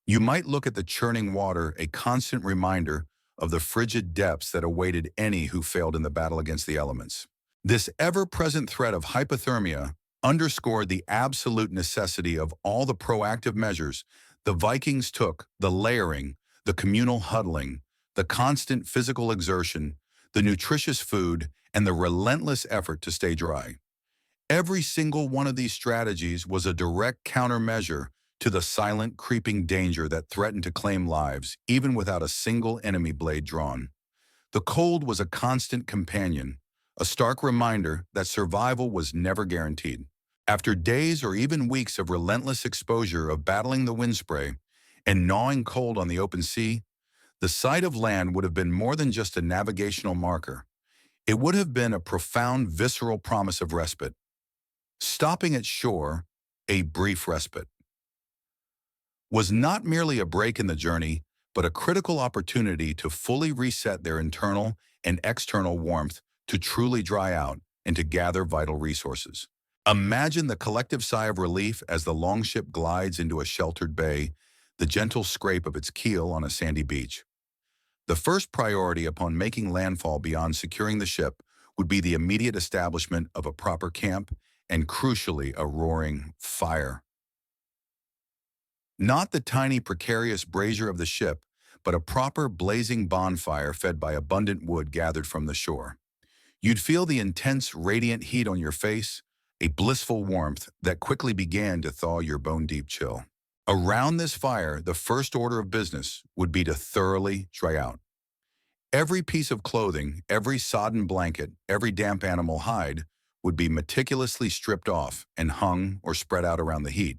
You might look at the churning water, a constant reminder of the frigid depths that awaited any who failed in the battle against the elements. This ever-present threat of hypothermia underscored the absolute necessity of all the proactive measures the Vikings took: the layering, the communal huddling, the constant physical exertion, the nutritious food, and the relentless effort to stay dry. Every single one of these strategies was a direct countermeasure to the silent, creeping danger that threatened to claim lives, even without a single enemy blade drawn. The cold was a constant companion, a stark reminder that survival was never guaranteed. After days or even weeks of relentless exposure, of battling the wind spray and gnawing cold on the open sea, the sight of land would have been more than just a navigational marker. It would have been a profound, visceral promise of respite. Stopping at shore, a brief respite. was not merely a break in the journey, but a critical opportunity to fully reset their internal and external warmth to truly dry out and to gather vital resources. Imagine the collective sigh of relief as the longship glides into a sheltered bay, the gentle scrape of its keel on a sandy beach. The first priority upon making landfall beyond securing the ship would be the immediate establishment of a proper camp and, crucially, a roaring fire. Not the tiny precarious brazier of the ship, but a proper blazing bonfire fed by abundant wood gathered from the shore. You'd feel the intense, radiant heat on your face, a blissful warmth that quickly began to thaw your bone-deep chill. Around this fire, the first order of business would be to thoroughly dry out. Every piece of clothing, every sodden blanket, every damp animal hide would be meticulously stripped off and hung or spread out around the heat.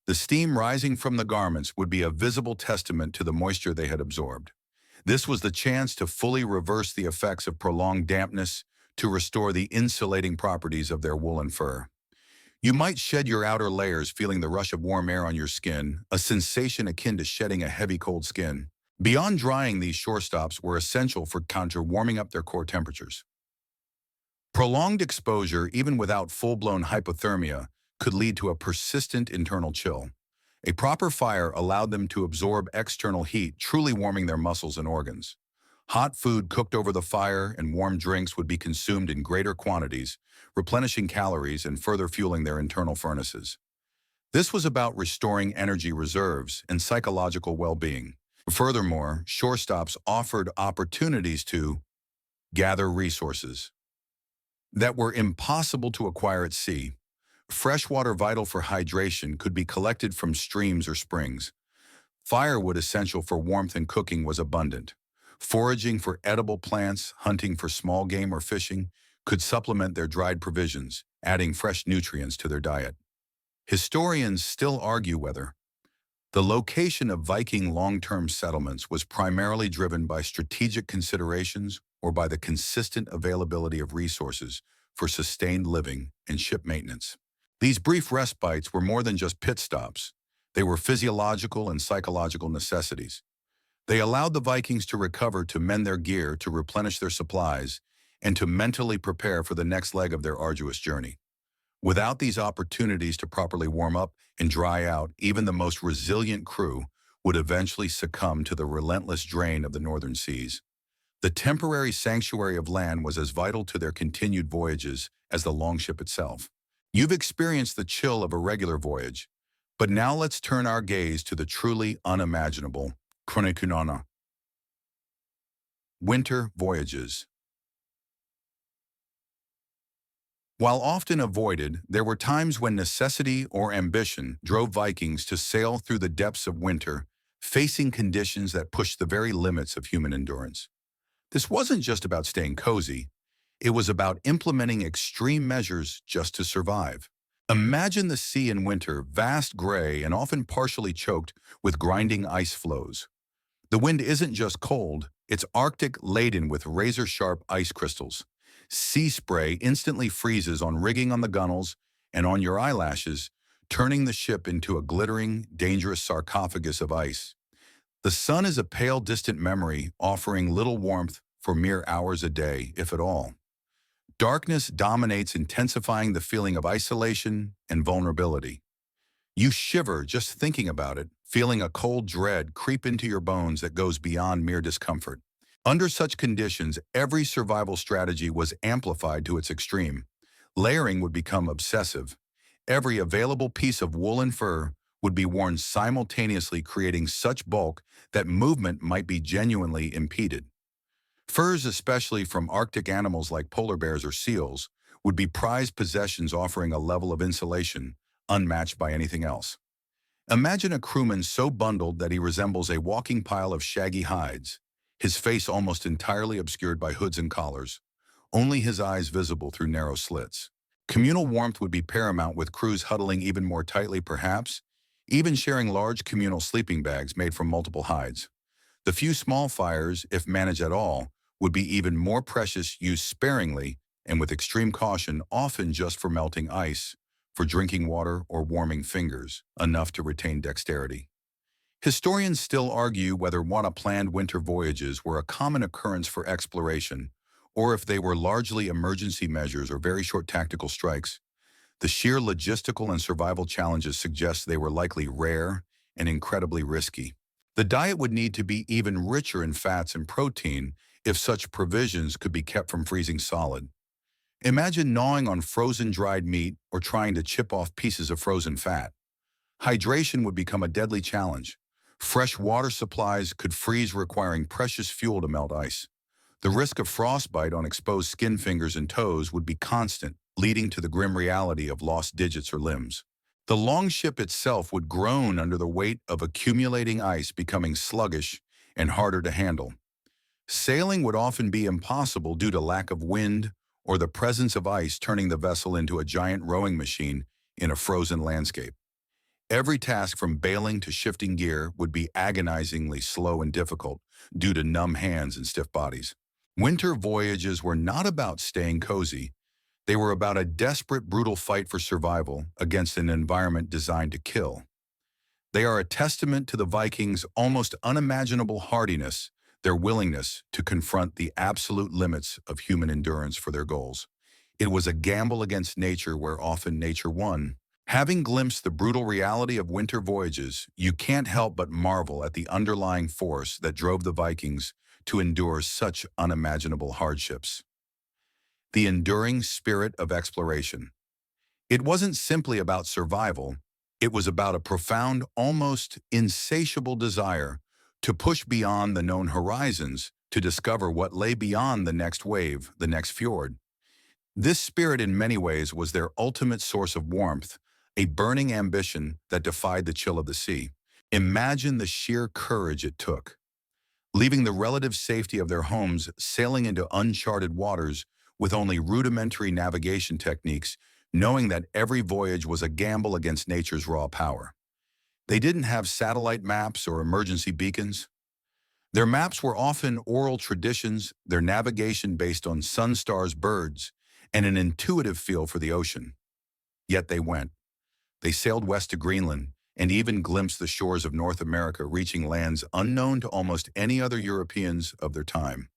The steam rising from the garments would be a visible testament to the moisture they had absorbed. This was the chance to fully reverse the effects of prolonged dampness to restore the insulating properties of their wool and fur. You might shed your outer layers, feeling the rush of warm air on your skin, a sensation akin to shedding a heavy cold skin. Beyond drying, these shore stops were essential for warming up their core temperatures. Prolonged exposure, even without full-blown hypothermia, could lead to a persistent internal chill. A proper fire allowed them to absorb external heat, truly warming their muscles and organs. Hot food cooked over the fire and warm drinks would be consumed in greater quantities, replenishing calories and further fueling their internal furnaces. This was about restoring energy reserves and psychological well-being. Furthermore, shore stops offered opportunities to gather resources that were impossible to acquire at sea. Fresh water vital for hydration could be collected from streams or springs. Firewood essential for warmth and cooking was abundant. Foraging for edible plants, hunting for small game or fishing could supplement their dried provisions, adding fresh nutrients to their diet. Historians still argue whether the location of Viking long-term settlements was primarily driven by strategic considerations or by the consistent availability of resources for sustained living and ship maintenance. These brief respites were more than just pit stops. They were physiological and psychological necessities. They allowed the Vikings to recover, to mend their gear, to replenish their supplies, and to mentally prepare for the next leg of their arduous journey. Without these opportunities to properly warm up and dry out, even the most resilient crew would eventually succumb to the relentless drain of the northern seas. The temporary sanctuary of land was as vital to their continued voyages as the longship itself. You've experienced the chill of a regular voyage, but now let's turn our gaze to the truly unimaginable Chronicunana. Winter voyages. While often avoided, there were times when necessity or ambition drove Vikings to sail through the depths of winter, facing conditions that pushed the very limits of human endurance. This wasn't just about staying cozy. It was about implementing extreme measures just to survive. Imagine the sea in winter, vast, gray, and often partially choked with grinding ice floes. The wind isn't just cold, it's Arctic, laden with razor-sharp ice crystals. Sea spray instantly freezes on rigging on the gunnels and on your eyelashes, turning the ship into a glittering, dangerous sarcophagus of ice. The sun is a pale, distant memory, offering little warmth for mere hours a day, if at all. Darkness dominates, intensifying the feeling of isolation and vulnerability. You shiver just thinking about it, feeling a cold dread creep into your bones that goes beyond mere discomfort. Under such conditions, every survival strategy was amplified to its extreme. Layering would become obsessive. Every available piece of wool and fur would be worn simultaneously, creating such bulk that movement might be genuinely impeded. Furs, especially from Arctic animals like polar bears or seals, would be prized possessions, offering a level of insulation unmatched by anything else. Imagine a crewman so bundled that he resembles a walking pile of shaggy hides, his face almost entirely obscured by hoods and collars, only his eyes visible through narrow slits. Communal warmth would be paramount, with crews huddling even more tightly, perhaps even sharing large communal sleeping bags made from multiple hides. The few small fires, if managed at all, would be even more precious, used sparingly and with extreme caution, often just for melting ice, for drinking water or warming fingers, enough to retain dexterity. Historians still argue whether planned winter voyages were a common occurrence for exploration, or if they were largely emergency measures or very short tactical strikes. The sheer logistical and survival challenges suggest they were likely rare and incredibly risky. The diet would need to be even richer in fats and protein if such provisions could be kept from freezing solid. Imagine gnawing on frozen dried meat or trying to chip off pieces of frozen fat. Hydration would become a deadly challenge. Fresh water supplies could freeze, requiring precious fuel to melt ice. The risk of frostbite on exposed skin, fingers, and toes would be constant, leading to the grim reality of lost digits or limbs. The longship itself would groan under the weight of accumulating ice, becoming sluggish and harder to handle. Sailing would often be impossible due to lack of wind or the presence of ice, turning the vessel into a giant rowing machine in a frozen landscape. Every task from bailing to shifting gear would be agonizingly slow and difficult due to numb hands and stiff bodies. Winter voyages were not about staying cozy. They were about a desperate, brutal fight for survival against an environment designed to kill. They are a testament to the Vikings' almost unimaginable hardiness, their willingness to confront the absolute limits of human endurance for their goals. It was a gamble against nature where often nature won. Having glimpsed the brutal reality of winter voyages, you can't help but marvel at the underlying force that drove the Vikings to endure such unimaginable hardships. The enduring spirit of exploration. It wasn't simply about survival, it was about a profound, almost insatiable desire to push beyond the known horizons to discover what lay beyond the next wave, the next fjord. This spirit in many ways was their ultimate source of warmth, a burning ambition that defied the chill of the sea. Imagine the sheer courage it took. Leaving the relative safety of their homes, sailing into uncharted waters with only rudimentary navigation techniques, knowing that every voyage was a gamble against nature's raw power. They didn't have satellite maps or emergency beacons. Their maps were often oral traditions, their navigation based on sun, stars, birds, and an intuitive feel for the ocean. Yet they went. They sailed west to Greenland and even glimpsed the shores of North America, reaching lands unknown to almost any other Europeans of their time.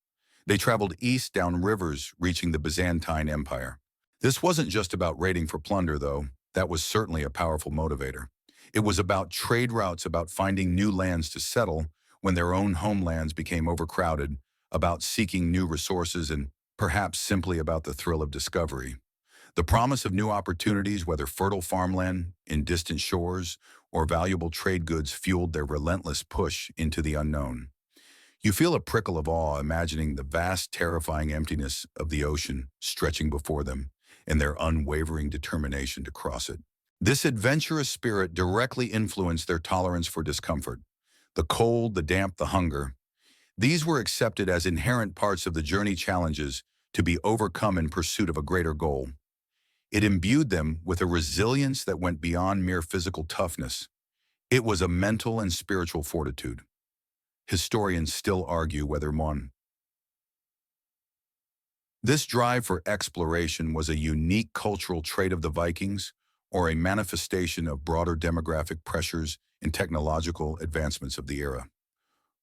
They traveled east down rivers, reaching the Byzantine Empire. This wasn't just about raiding for plunder, though. That was certainly a powerful motivator. It was about trade routes, about finding new lands to settle when their own homelands became overcrowded, about seeking new resources, and perhaps simply about the thrill of discovery. The promise of new opportunities, whether fertile farmland in distant shores or valuable trade goods, fueled their relentless push into the unknown. You feel a prickle of awe imagining the vast, terrifying emptiness of the ocean stretching before them and their unwavering determination to cross it. This adventurous spirit directly influenced their tolerance for discomfort. The cold, the damp, the hunger. These were accepted as inherent parts of the journey, challenges to be overcome in pursuit of a greater goal. It imbued them with a resilience that went beyond mere physical toughness. It was a mental and spiritual fortitude. Historians still argue whether this drive for exploration was a unique cultural trait of the Vikings or a manifestation of broader demographic pressures and technological advancements of the era.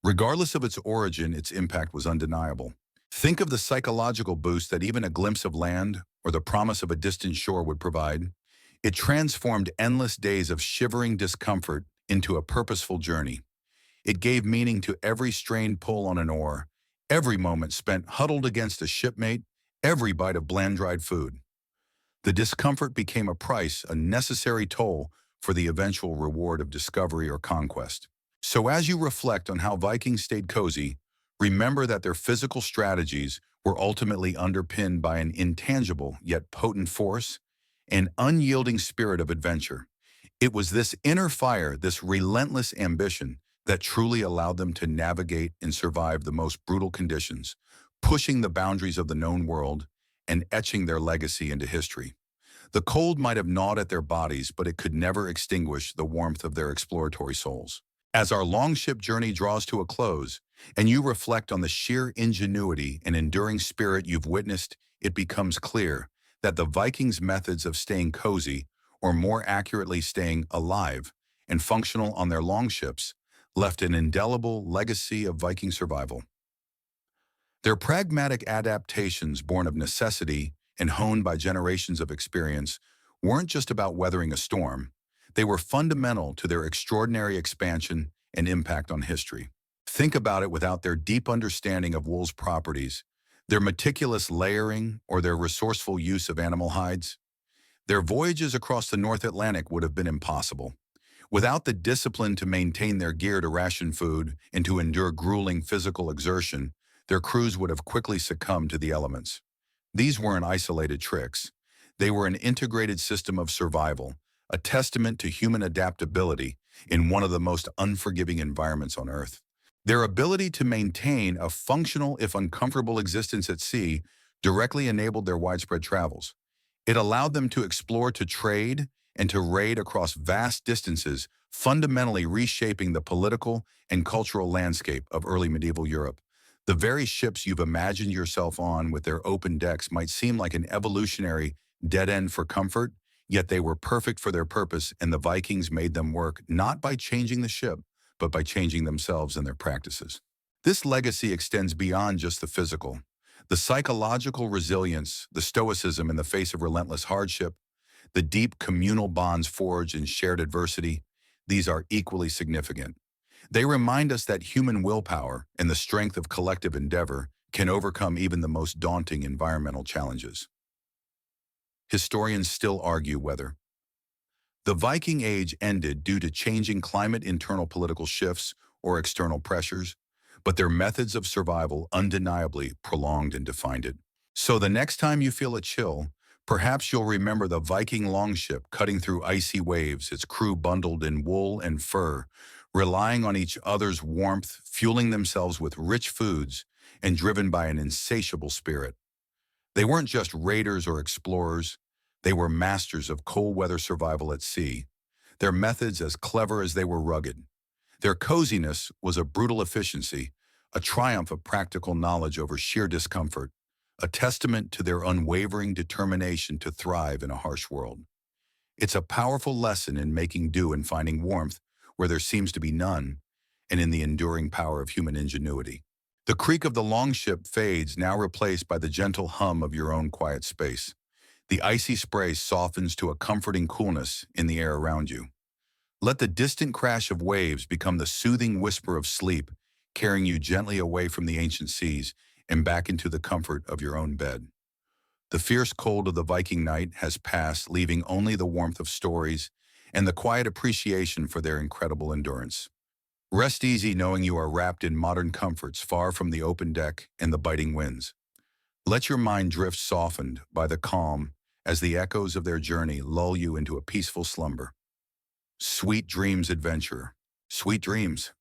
Regardless of its origin, its impact was undeniable. Think of the psychological boost that even a glimpse of land or the promise of a distant shore would provide. It transformed endless days of shivering discomfort into a purposeful journey. It gave meaning to every strained pull on an oar, every moment spent huddled against a shipmate, every bite of bland dried food. The discomfort became a price, a necessary toll for the eventual reward of discovery or conquest. So as you reflect on how Vikings stayed cozy, remember that their physical strategies were ultimately underpinned by an intangible yet potent force, an unyielding spirit of adventure. It was this inner fire, this relentless ambition, that truly allowed them to navigate and survive the most brutal conditions, pushing the boundaries of the known world and etching their legacy into history. The cold might have gnawed at their bodies, but it could never extinguish the warmth of their exploratory souls. As our longship journey draws to a close, and you reflect on the sheer ingenuity and enduring spirit you've witnessed, it becomes clear that the Vikings' methods of staying cozy, or more accurately staying alive and functional on their longships, left an indelible legacy of Viking survival. Their pragmatic adaptations, born of necessity and honed by generations of experience, weren't just about weathering a storm. They were fundamental to their extraordinary expansion and impact on history. Think about it. Without their deep understanding of wool's properties, their meticulous layering, or their resourceful use of animal hides, their voyages across the North Atlantic would have been impossible. Without the discipline to maintain their gear, to ration food, and to endure grueling physical exertion, their crews would have quickly succumbed to the elements. These weren't isolated tricks. They were an integrated system of survival, a testament to human adaptability in one of the most unforgiving environments on Earth. Their ability to maintain a functional, if uncomfortable, existence at sea directly enabled their widespread travels. It allowed them to explore, to trade, and to raid across vast distances, fundamentally reshaping the political and cultural landscape of early medieval Europe. The very ships you've imagined yourself on with their open decks might seem like an evolutionary dead end for comfort, yet they were perfect for their purpose, and the Vikings made them work not by changing the ship, but by changing themselves and their practices. This legacy extends beyond just the physical. The psychological resilience, the stoicism in the face of relentless hardship, the deep communal bonds forged in shared adversity, these are equally significant. They remind us that human willpower and the strength of collective endeavor can overcome even the most daunting environmental challenges. Historians still argue whether the Viking Age ended due to changing climate, internal political shifts, or external pressures, but their methods of survival undeniably prolonged and defined it. So the next time you feel a chill, perhaps you'll remember the Viking longship cutting through icy waves, its crew bundled in wool and fur, relying on each other's warmth, fueling themselves with rich foods, and driven by an insatiable spirit. They weren't just raiders or explorers, they were masters of cold weather survival at sea, their methods as clever as they were rugged. Their coziness was a brutal efficiency, a triumph of practical knowledge over sheer discomfort, a testament to their unwavering determination to thrive in a harsh world. It's a powerful lesson in making do and finding warmth where there seems to be none, and in the enduring power of human ingenuity. The creak of the longship fades, now replaced by the gentle hum of your own quiet space. The icy spray softens to a comforting coolness in the air around you. Let the distant crash of waves become the soothing whisper of sleep, carrying you gently away from the ancient seas and back into the comfort of your own bed. The fierce cold of the Viking night has passed, leaving only the warmth of stories and the quiet appreciation for their incredible endurance. Rest easy knowing you are wrapped in modern comforts, far from the open deck and the biting winds. Let your mind drift, softened by the calm, as the echoes of their journey lull you into a peaceful slumber. Sweet dreams, adventurer. Sweet dreams.